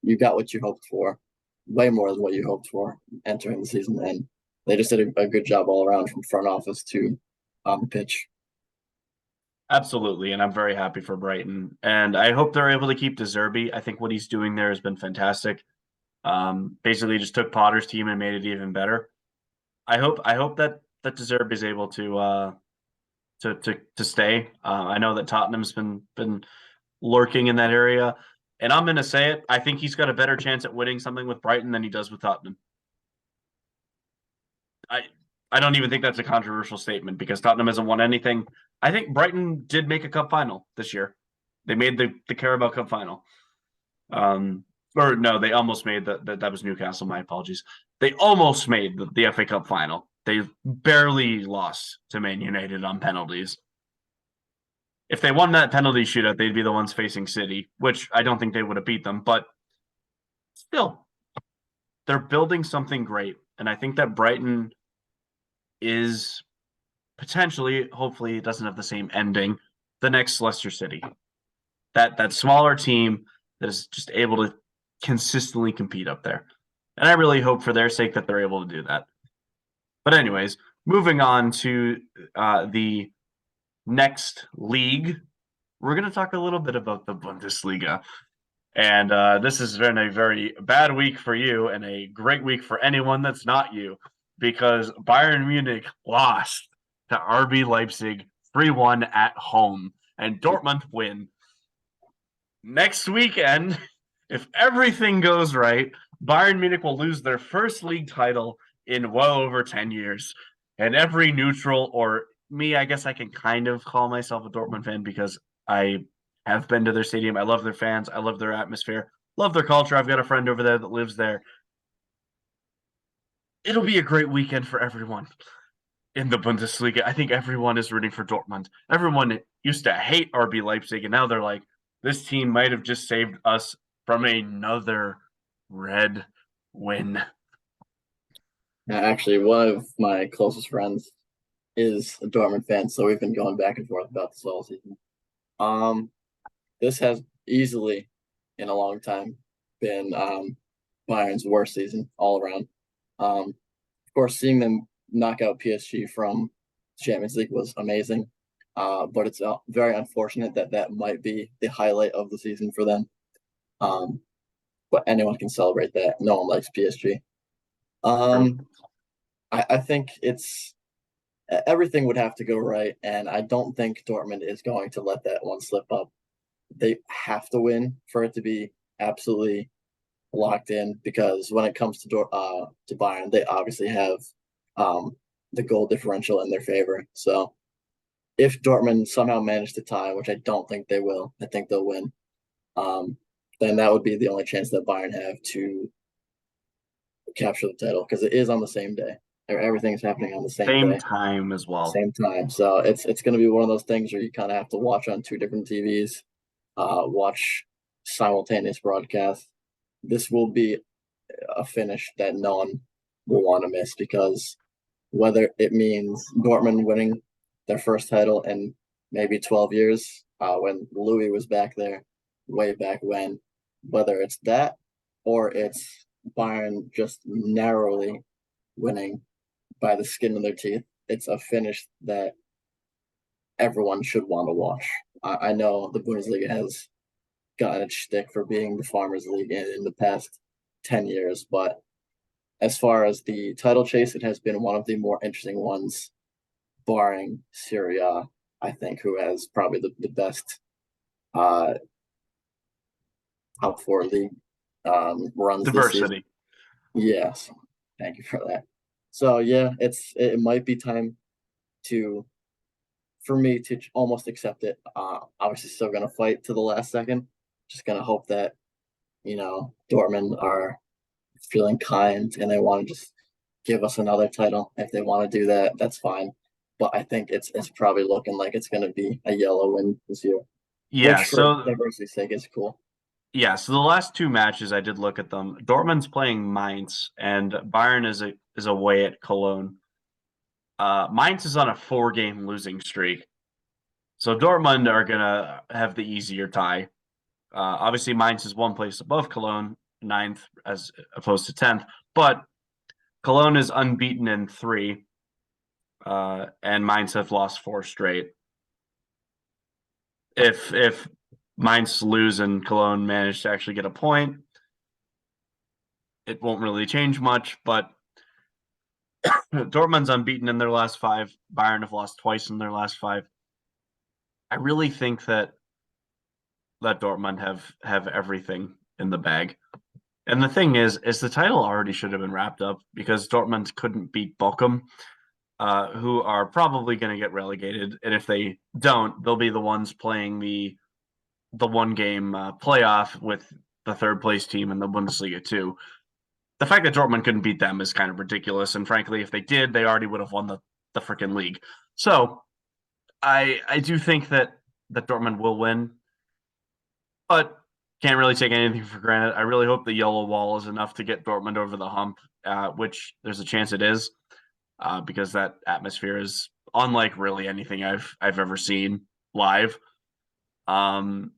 Speaker 2: You got what you hoped for, way more than what you hoped for entering the season, and they just did a good job all around from front office to on the pitch.
Speaker 1: Absolutely, and I'm very happy for Brighton, and I hope they're able to keep De Zerbi. I think what he's doing there has been fantastic. Basically, just took Potter's team and made it even better. I hope that De Zerbi is able to stay. I know that Tottenham's been lurking in that area, and I'm going to say it. I think he's got a better chance at winning something with Brighton than he does with Tottenham. I I don't even think that's a controversial statement because Tottenham hasn't won anything. I think Brighton did make a cup final this year. They made the Carabao Cup final. Or no, they almost made that was Newcastle. My apologies. They almost made the FA Cup final. They barely lost to Man United on penalties. If they won that penalty shootout, they'd be the ones facing City, which I don't think they would have beat them. But still, they're building something great. And I think that Brighton is potentially, hopefully, it doesn't have the same ending, the next Leicester City. That smaller team that is just able to consistently compete up there. And I really hope for their sake that they're able to do that. But anyways, moving on to the next league, we're going to talk a little bit about the Bundesliga. And this has been a very bad week for you and a great week for anyone that's not you, because Bayern Munich lost to RB Leipzig 3-1 at home, and Dortmund win. Next weekend, if everything goes right, Bayern Munich will lose their first league title in well over 10 years. And every neutral, or me, I guess I can kind of call myself a Dortmund fan because I have been to their stadium. I love their fans. I love their atmosphere. Love their culture. I've got a friend over there that lives there. It'll be a great weekend for everyone in the Bundesliga. I think everyone is rooting for Dortmund. Everyone used to hate RB Leipzig, and now they're like, this team might have just saved us from another red win.
Speaker 2: Actually, one of my closest friends is a Dortmund fan, so we've been going back and forth about this all season. This has easily, in a long time, been Bayern's worst season all around. Of course, seeing them knock out PSG from Champions League was amazing, but it's very unfortunate that might be the highlight of the season for them. But anyone can celebrate that. No one likes PSG. I think it's everything would have to go right, and I don't think Dortmund is going to let that one slip up. They have to win for it to be absolutely locked in, because when it comes to Bayern, they obviously have the goal differential in their favor. So if Dortmund somehow manage to tie, which I don't think they will, I think they'll win. Then that would be the only chance that Bayern have to capture the title, because it is on the same day. Everything's happening on the same day.
Speaker 1: Time as well.
Speaker 2: Same time. So it's going to be one of those things where you kind of have to watch on two different TVs, watch simultaneous broadcast. This will be a finish that no one will want to miss, because whether it means Dortmund winning their first title in maybe 12 years, when Louis was back there, way back when, whether it's that or it's Bayern just narrowly winning by the skin of their teeth, it's a finish that everyone should want to watch. I know the Bundesliga has gotten its shtick for being the Farmers League in the past 10 years, but as far as the title chase, it has been one of the more interesting ones, barring Serie A, I think, who has probably the best top four league runs
Speaker 1: Diversity.
Speaker 2: this season. Yes, thank you for that. So yeah, it might be time for me to almost accept it. Obviously, still gonna fight to the last second. Just gonna hope that Dortmund are feeling kind and they want to just give us another title. If they want to do that, that's fine. But I think it's probably looking like it's gonna be a yellow win this year.
Speaker 1: Yeah,
Speaker 2: which for diversity's sake is cool.
Speaker 1: Yeah, so the last two matches I did look at them. Dortmund's playing Mainz, and Bayern is away at Cologne. Mainz is on a 4-game losing streak, so Dortmund are gonna have the easier tie. Obviously, Mainz is one place above Cologne, 9th as opposed to 10th, but Cologne is unbeaten in 3, and Mainz have lost 4 straight. If Mainz lose and Cologne manage to actually get a point, it won't really change much, but Dortmund's unbeaten in their last 5. Bayern have lost twice in their last 5. I really think that Dortmund have everything in the bag. And the thing is the title already should have been wrapped up because Dortmund couldn't beat Bochum. who are probably going to get relegated, and if they don't, they'll be the ones playing the one game playoff with the third place team in the Bundesliga too. The fact that Dortmund couldn't beat them is kind of ridiculous, and frankly, if they did, they already would have won the freaking league. So I do think that Dortmund will win, but can't really take anything for granted. I really hope the yellow wall is enough to get Dortmund over the hump, which there's a chance it is, because that atmosphere is unlike really anything I've ever seen live. Um,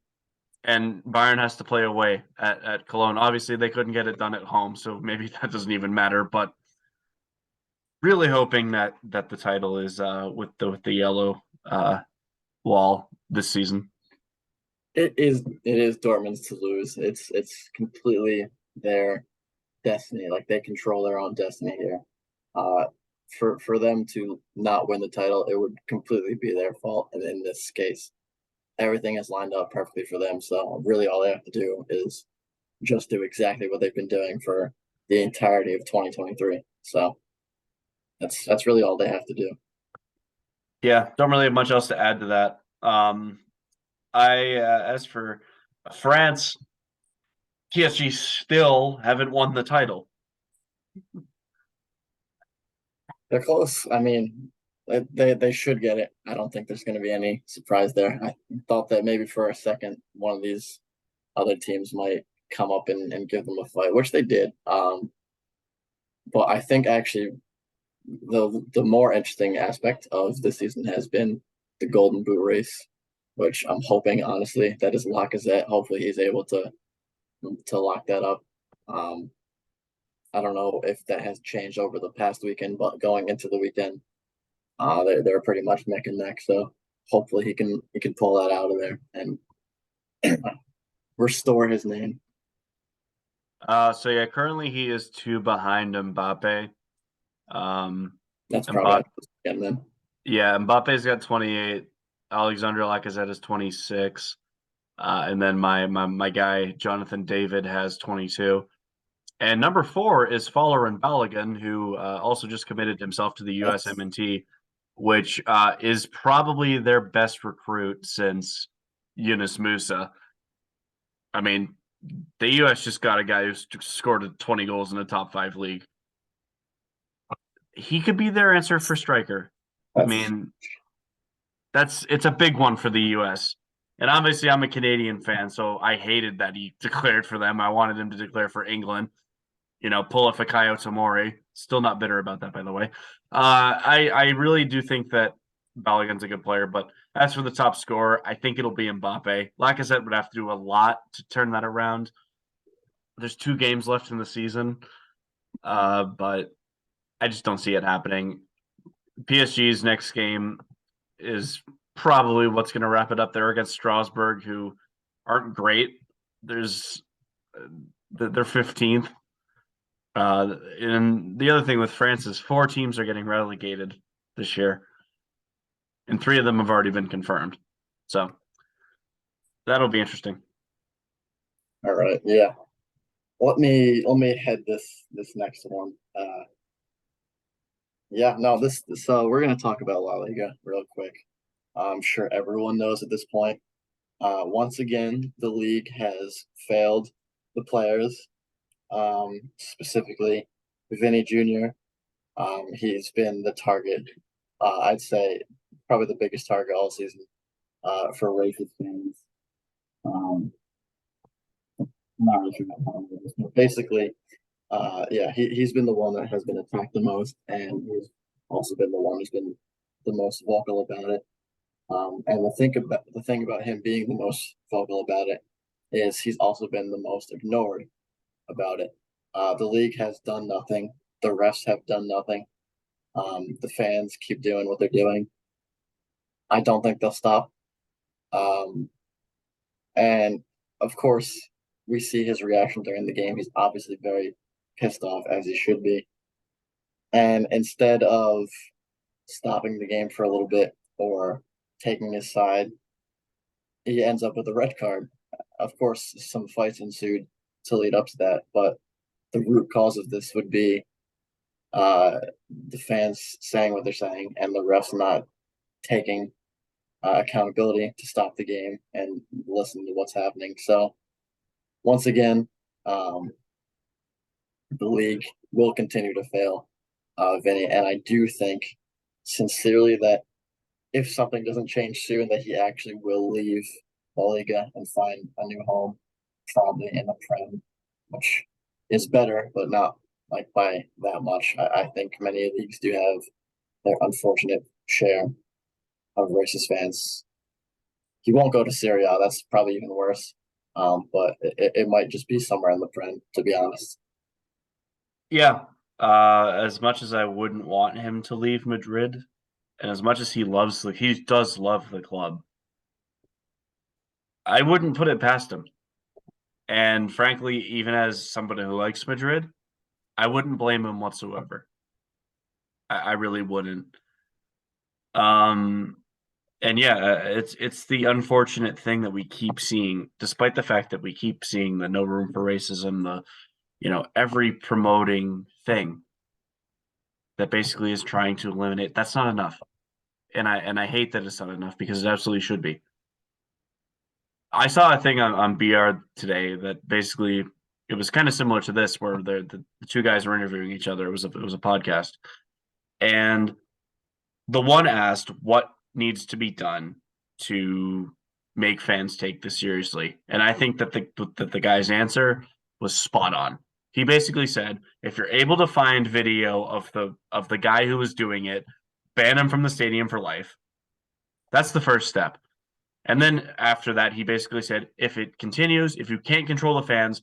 Speaker 1: and Bayern has to play away at Cologne. Obviously, they couldn't get it done at home, so maybe that doesn't even matter. But really hoping that the title is with the yellow wall this season.
Speaker 2: It is Dortmund's to lose. It's completely their destiny. Like they control their own destiny here. Uh, for them to not win the title, it would completely be their fault. And in this case, everything has lined up perfectly for them. So really, all they have to do is just do exactly what they've been doing for the entirety of 2023. So that's really all they have to do.
Speaker 1: Yeah, don't really have much else to add to that. I as for France, PSG still haven't won the title.
Speaker 2: They're close. I mean, they should get it. I don't think there's going to be any surprise there. I thought that maybe for a second one of these other teams might come up and give them a fight, which they did. But I think actually the more interesting aspect of the season has been the Golden Boot race, which I'm hoping honestly that is Lacazette. Hopefully he's able to lock that up. Um, I don't know if that has changed over the past weekend, but going into the weekend, they're pretty much neck and neck. So hopefully he can pull that out of there and restore his name.
Speaker 1: So yeah, currently he is two behind Mbappe.
Speaker 2: That's
Speaker 1: Mbappe,
Speaker 2: probably again then.
Speaker 1: yeah, Mbappe's got 28. Alexander Lacazette is 26. And then my guy Jonathan David has 22. And number 4 is Folarin Balogun, who also just committed himself to the
Speaker 2: That's
Speaker 1: USMNT, which is probably their best recruit since Yunus Musa. I mean, the US just got a guy who scored 20 goals in the top 5 league. He could be their answer for striker. I
Speaker 2: that's
Speaker 1: mean, it's a big one for the US. And obviously I'm a Canadian fan, so I hated that he declared for them. I wanted him to declare for England. Pull a Fikayo Tomori. Still not bitter about that, by the way. I really do think that Balogun's a good player, but as for the top scorer, I think it'll be Mbappe. Lacazette would have to do a lot to turn that around. There's 2 games left in the season, but I just don't see it happening. PSG's next game is probably what's going to wrap it up. They're against Strasbourg, who aren't great. There's they're 15th. And the other thing with France is 4 teams are getting relegated this year, and 3 of them have already been confirmed. So that'll be interesting.
Speaker 2: all right. Yeah. Let me head this next one. Yeah, no, this so we're gonna talk about La Liga real quick. I'm sure everyone knows at this point. Once again, the league has failed the players, specifically Vinny Jr. He's been the target. I'd say probably the biggest target all season for racist fans. Um, I'm not really sure how to this, but basically, yeah, he's been the one that has been attacked the most, and he's also been the one who's been the most vocal about it. And the thing about him being the most vocal about it is he's also been the most ignored about it. The league has done nothing. The refs have done nothing. The fans keep doing what they're doing. I don't think they'll stop. Um, and of course, we see his reaction during the game. He's obviously very pissed off, as he should be. And instead of stopping the game for a little bit or taking his side, he ends up with a red card. Of course, some fights ensued to lead up to that, but the root cause of this would be uh, the fans saying what they're saying and the refs not taking accountability to stop the game and listen to what's happening. So once again, um, the league will continue to fail, Vinny, and I do think sincerely that if something doesn't change soon, that he actually will leave La Liga and find a new home, probably in the Prem, which is better, but not like by that much. I think many leagues do have their unfortunate share of racist fans. He won't go to Syria. That's probably even worse. But it might just be somewhere in the Prem, to be honest.
Speaker 1: Yeah. As much as I wouldn't want him to leave Madrid, and as much as he does love the club, I wouldn't put it past him. And frankly, even as somebody who likes Madrid, I wouldn't blame him whatsoever. I really wouldn't. Um, and yeah, it's the unfortunate thing that we keep seeing, despite the fact that we keep seeing the no room for racism, the every promoting thing that basically is trying to eliminate. That's not enough, and I hate that it's not enough because it absolutely should be. I saw a thing on BR today that basically it was kind of similar to this, where the two guys were interviewing each other. It was a podcast, and the one asked what needs to be done to make fans take this seriously, and I think that the guy's answer was spot on. He basically said, if you're able to find video of the guy who was doing it, ban him from the stadium for life. That's the first step. And then after that, he basically said, if it continues, if you can't control the fans,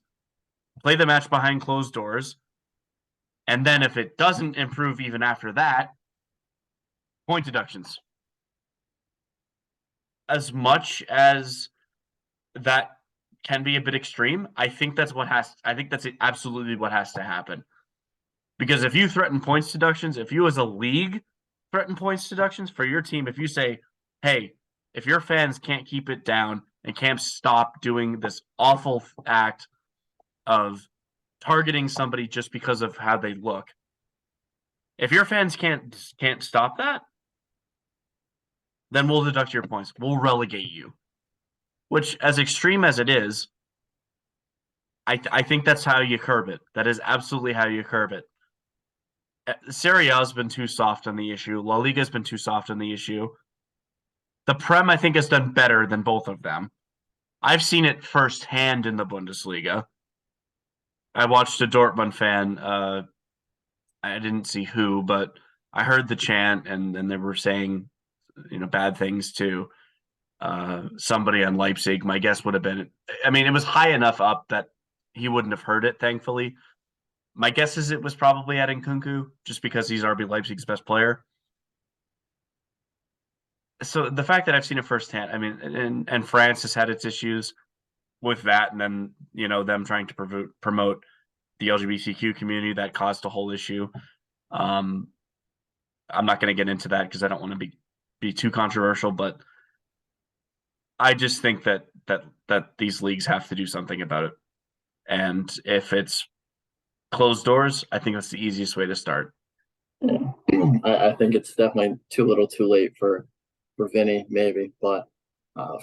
Speaker 1: play the match behind closed doors. And then if it doesn't improve even after that, point deductions. As much as that can be a bit extreme, I think that's absolutely what has to happen. Because if you threaten points deductions, if you as a league threaten points deductions for your team, if you say, hey, if your fans can't keep it down and can't stop doing this awful act of targeting somebody just because of how they look, if your fans can't stop that, then we'll deduct your points. We'll relegate you. Which, as extreme as it is, I think that's how you curb it. That is absolutely how you curb it. Serie A has been too soft on the issue. La Liga has been too soft on the issue. The Prem, I think, has done better than both of them. I've seen it firsthand in the Bundesliga. I watched a Dortmund fan. I didn't see who, but I heard the chant, and they were saying, bad things to somebody on Leipzig. My guess would have been, I mean, it was high enough up that he wouldn't have heard it, thankfully. My guess is it was probably at Nkunku, just because he's RB Leipzig's best player. So the fact that I've seen it firsthand, I mean, and France has had its issues with that, and then them trying to promote the LGBTQ community, that caused a whole issue. I'm not going to get into that because I don't want to be too controversial, but I just think that these leagues have to do something about it. And if it's closed doors, I think that's the easiest way to start.
Speaker 2: Yeah. I think it's definitely too little, too late for Vinny, maybe, but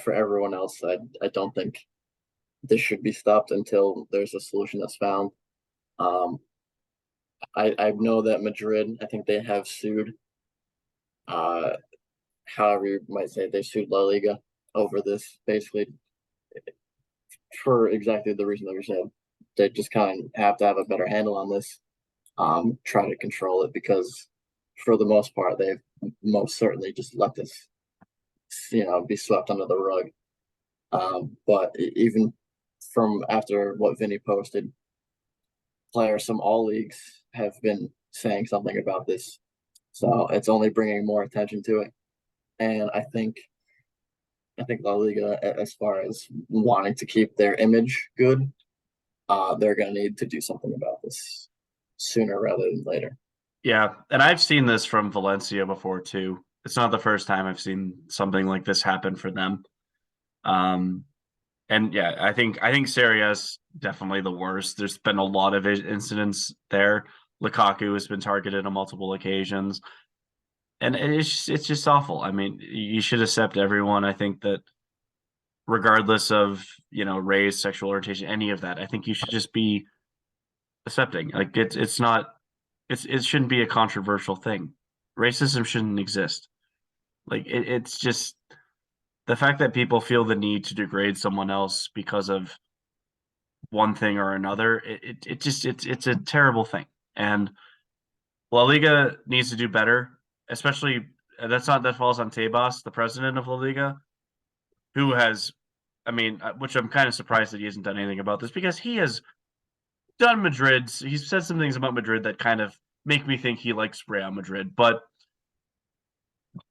Speaker 2: for everyone else, I don't think this should be stopped until there's a solution that's found. Um, I know that Madrid, I think they have sued, uh, however you might say, they sued La Liga over this, basically for exactly the reason that you said. They just kind of have to have a better handle on this, try to control it because for the most part, they've most certainly just let this, be swept under the rug. But even from after what Vinny posted, players from all leagues have been saying something about this. So it's only bringing more attention to it. And I think La Liga, as far as wanting to keep their image good, they're going to need to do something about this sooner rather than later.
Speaker 1: Yeah, and I've seen this from Valencia before too. It's not the first time I've seen something like this happen for them. Um, and yeah, I think Serie A is definitely the worst. There's been a lot of incidents there. Lukaku has been targeted on multiple occasions, and it's just awful. I mean, you should accept everyone. I think that regardless of race, sexual orientation, any of that, I think you should just be accepting. Like it's not it shouldn't be a controversial thing. Racism shouldn't exist. Like it's just the fact that people feel the need to degrade someone else because of one thing or another. It's a terrible thing, and La Liga needs to do better. Especially that falls on Tebas, the president of La Liga, who has, I mean, which I'm kind of surprised that he hasn't done anything about this because he has done Madrid's. He's said some things about Madrid that kind of make me think he likes Real Madrid, but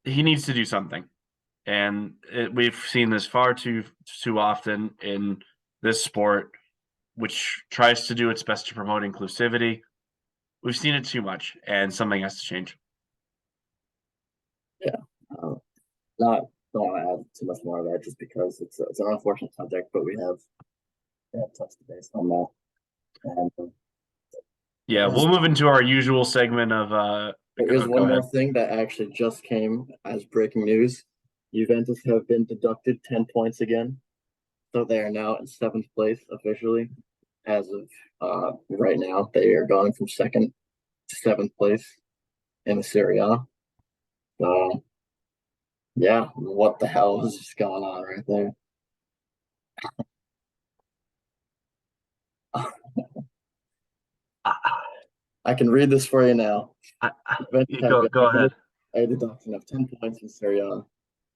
Speaker 1: he needs to do something. And we've seen this far too often in this sport, which tries to do its best to promote inclusivity. We've seen it too much, and something has to change.
Speaker 2: Yeah. Not don't want to add too much more of that just because it's an unfortunate subject, but we have touched base on that. And
Speaker 1: Yeah, we'll move into our usual segment of
Speaker 2: there is
Speaker 1: go
Speaker 2: one more
Speaker 1: ahead.
Speaker 2: thing that actually just came as breaking news. Juventus have been deducted 10 points again. So they are now in seventh place officially. As of right now, they are going from second to seventh place in the Serie A. So, yeah, what the hell is just going on right there? I can read this for you now. Juventus have been
Speaker 1: Go ahead.
Speaker 2: awarded a deduction of 10 points in Serie A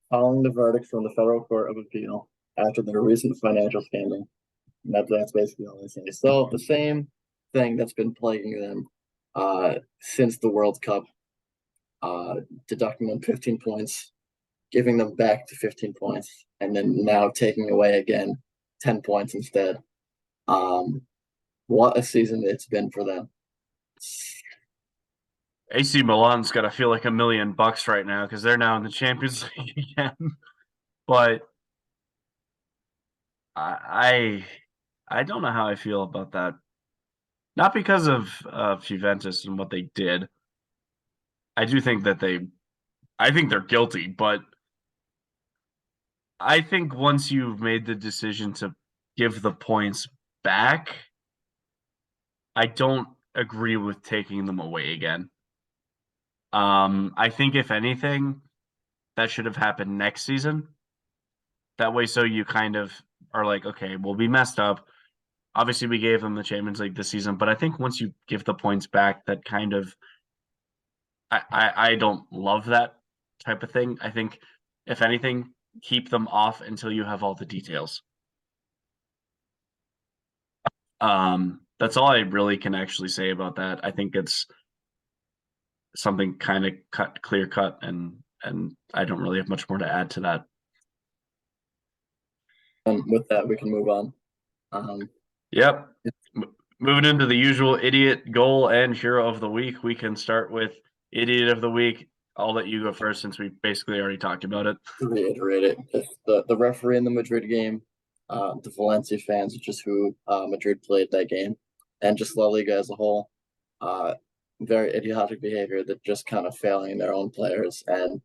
Speaker 2: following the verdict from the Federal Court of Appeal after their recent financial scandal. That's basically all they say. So the same thing that's been plaguing them since the World Cup, deducting them 15 points, giving them back to 15 points, and then now taking away again 10 points instead. What a season it's been for them.
Speaker 1: AC Milan's got to feel like $1 million right now because they're now in the Champions League again. But I I don't know how I feel about that. Not because of Juventus and what they did. I do think that I think they're guilty, but I think once you've made the decision to give the points back, I don't agree with taking them away again. I think if anything, that should have happened next season. That way, so you kind of are like, okay, well, we messed up. Obviously, we gave them the Champions League this season, but I think once you give the points back, that kind of I don't love that type of thing. I think if anything, keep them off until you have all the details. That's all I really can actually say about that. I think it's something kind of clear cut, and I don't really have much more to add to that.
Speaker 2: And with that, we can move on.
Speaker 1: Yep. Moving into the usual idiot goal and hero of the week, we can start with idiot of the week. I'll let you go first since we basically already talked about it.
Speaker 2: To reiterate it, the referee in the Madrid game, the Valencia fans, which is who Madrid played that game, and just La Liga as a whole, very idiotic behavior that just kind of failing their own players and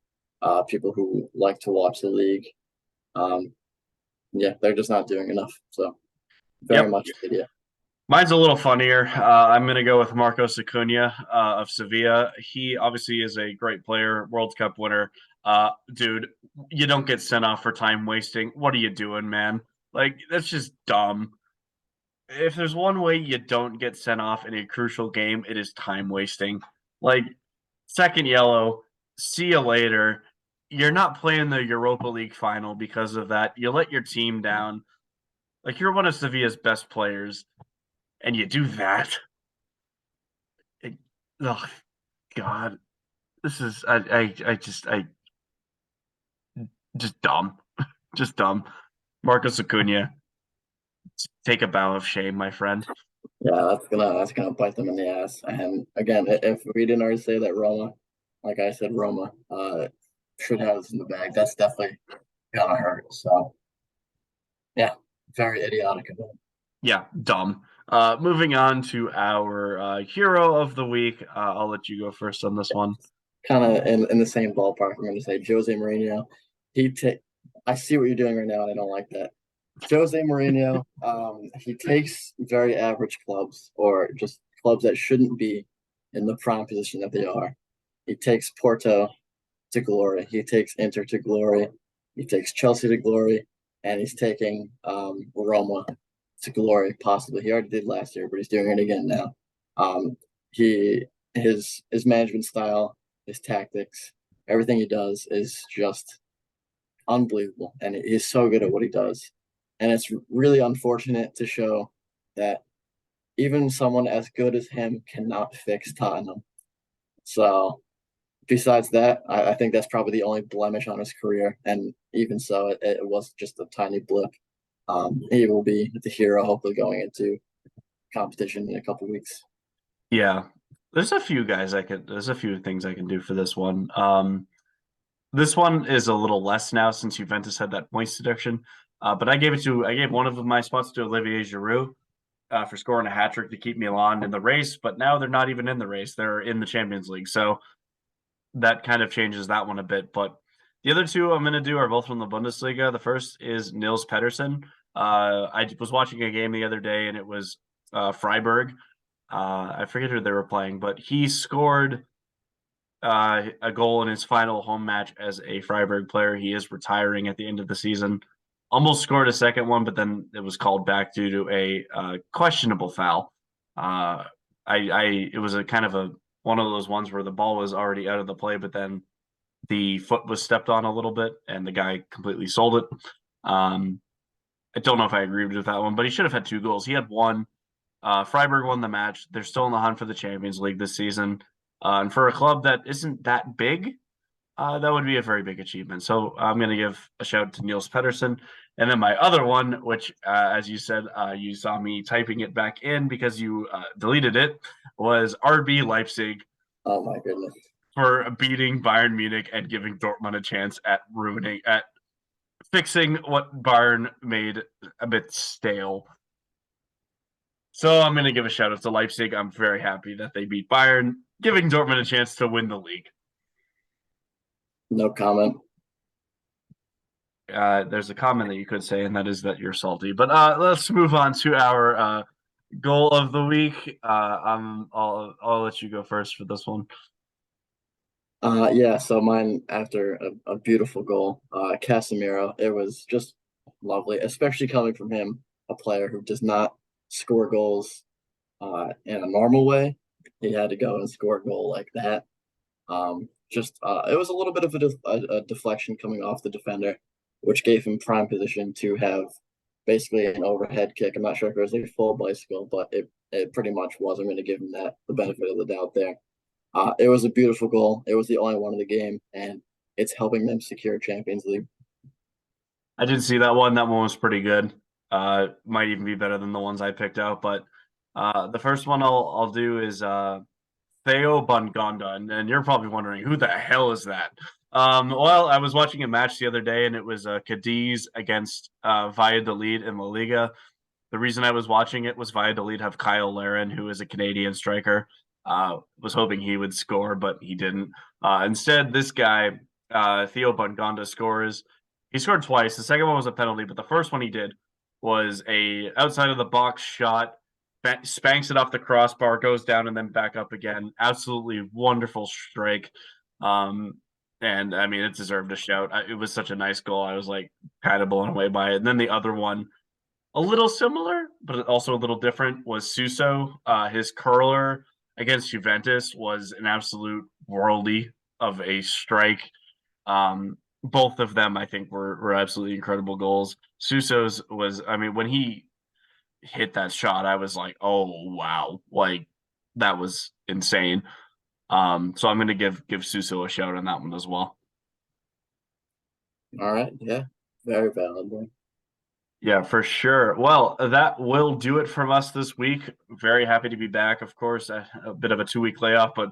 Speaker 2: people who like to watch the league. Yeah, they're just not doing enough. So very much idiot.
Speaker 1: Mine's a little funnier. I'm going to go with Marcos Acuna of Sevilla. He obviously is a great player, World Cup winner. Dude, you don't get sent off for time wasting. What are you doing, man? Like, that's just dumb. If there's one way you don't get sent off in a crucial game, it is time wasting. Like, second yellow, see you later. You're not playing the Europa League final because of that. You let your team down. Like, you're one of Sevilla's best players and you do that. Oh God, this is I just dumb, just dumb. Marcos Acuna, take a bow of shame, my friend.
Speaker 2: Yeah, that's gonna bite them in the ass. And again, if we didn't already say that Roma, like I said, Roma should have this in the bag. That's definitely gonna hurt. So yeah, very idiotic of them.
Speaker 1: Yeah, dumb. Moving on to our hero of the week. I'll let you go first on this one.
Speaker 2: Kind of in the same ballpark. I'm going to say Jose Mourinho. He ta- I see what you're doing right now, and I don't like that. Jose Mourinho, he takes very average clubs or just clubs that shouldn't be in the prime position that they are. He takes Porto to glory. He takes Inter to glory. He takes Chelsea to glory, and he's taking Roma to glory. Possibly, he already did last year, but he's doing it again now. Um, he his management style, his tactics, everything he does is just unbelievable, and he's so good at what he does. And it's really unfortunate to show that even someone as good as him cannot fix Tottenham. So besides that, I think that's probably the only blemish on his career. And even so, it was just a tiny blip. He will be the hero, hopefully, going into competition in a couple weeks.
Speaker 1: Yeah, there's a few guys I could. There's a few things I can do for this one. This one is a little less now since Juventus had that points deduction. But I gave one of my spots to Olivier Giroud for scoring a hat trick to keep Milan in the race. But now they're not even in the race; they're in the Champions League. So that kind of changes that one a bit. But the other two I'm going to do are both from the Bundesliga. The first is Nils Pedersen. I was watching a game the other day, and it was Freiburg. I forget who they were playing, but he scored a goal in his final home match as a Freiburg player. He is retiring at the end of the season. Almost scored a second one, but then it was called back due to a questionable foul. It was a kind of a one of those ones where the ball was already out of the play, but then the foot was stepped on a little bit, and the guy completely sold it. I don't know if I agreed with that one, but he should have had two goals. He had one. Freiburg won the match. They're still in the hunt for the Champions League this season. And for a club that isn't that big, that would be a very big achievement. So I'm going to give a shout to Niels Pedersen. And then my other one, which, as you said, you saw me typing it back in because you deleted it, was RB Leipzig
Speaker 2: Oh my goodness.
Speaker 1: for beating Bayern Munich and giving Dortmund a chance at fixing what Bayern made a bit stale. So I'm going to give a shout out to Leipzig. I'm very happy that they beat Bayern, giving Dortmund a chance to win the league.
Speaker 2: No comment.
Speaker 1: There's a comment that you could say, and that is that you're salty. But let's move on to our goal of the week. I'll let you go first for this one.
Speaker 2: Yeah, so mine after a beautiful goal, Casemiro, it was just lovely, especially coming from him, a player who does not score goals in a normal way. He had to go and score a goal like that. It was a little bit of a deflection coming off the defender, which gave him prime position to have basically an overhead kick. I'm not sure if it was a full bicycle, but it pretty much was. I'm going to give him the benefit of the doubt there. It was a beautiful goal. It was the only one of the game, and it's helping them secure Champions League.
Speaker 1: I did see that one. That one was pretty good. Might even be better than the ones I picked out. But the first one I'll do is Theo Bongonda, and you're probably wondering who the hell is that. Well, I was watching a match the other day, and it was Cadiz against Valladolid in La Liga. The reason I was watching it was Valladolid have Kyle Larin, who is a Canadian striker. Was hoping he would score, but he didn't. Instead, this guy, Theo Bongonda, scores. He scored twice. The second one was a penalty, but the first one he did was a outside of the box shot, spanks it off the crossbar, goes down, and then back up again. Absolutely wonderful strike. And I mean, it deserved a shout. It was such a nice goal. I was like kind of blown away by it. And then the other one, a little similar, but also a little different, was Suso. His curler against Juventus was an absolute worldy of a strike. Both of them, I think, were absolutely incredible goals. Suso's was, I mean, when he hit that shot, I was like, oh wow, like that was insane. So I'm gonna give Suso a shout on that one as well.
Speaker 2: All right, yeah, very valid.
Speaker 1: Yeah, for sure. Well, that will do it from us this week. Very happy to be back. Of course, a bit of a 2 week layoff, but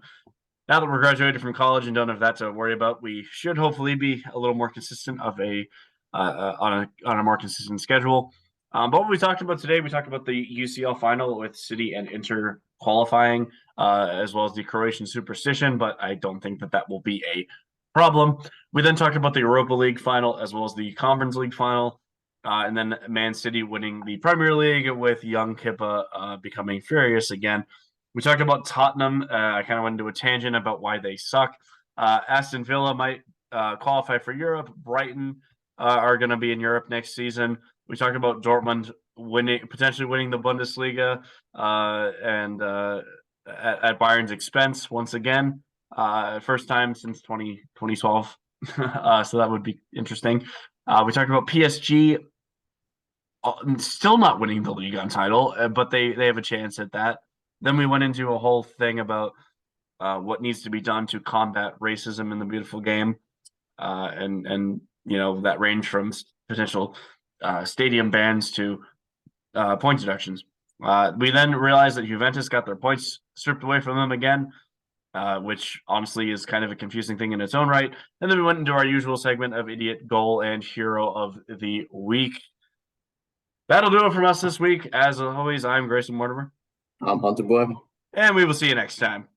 Speaker 1: now that we're graduated from college and don't have that to worry about, we should hopefully be a little more consistent of a on a more consistent schedule. But what we talked about today, we talked about the UCL final with City and Inter qualifying, as well as the Croatian superstition, but I don't think that that will be a problem. We then talked about the Europa League final as well as the Conference League final, and then Man City winning the Premier League with young Kippa becoming furious again. We talked about Tottenham. I kind of went into a tangent about why they suck. Aston Villa might qualify for Europe. Brighton are going to be in Europe next season. We talked about Dortmund potentially winning the Bundesliga, and at Bayern's expense once again. First time since 2012. So that would be interesting. We talked about PSG still not winning the Liga title, but they have a chance at that. Then we went into a whole thing about what needs to be done to combat racism in the beautiful game, and that range from potential stadium bans to point deductions. We then realized that Juventus got their points stripped away from them again, which honestly is kind of a confusing thing in its own right. And then we went into our usual segment of idiot, goal, and hero of the week. That'll do it from us this week. As always, I'm Grayson Mortimer.
Speaker 2: I'm Hunter Boy.
Speaker 1: And we will see you next time.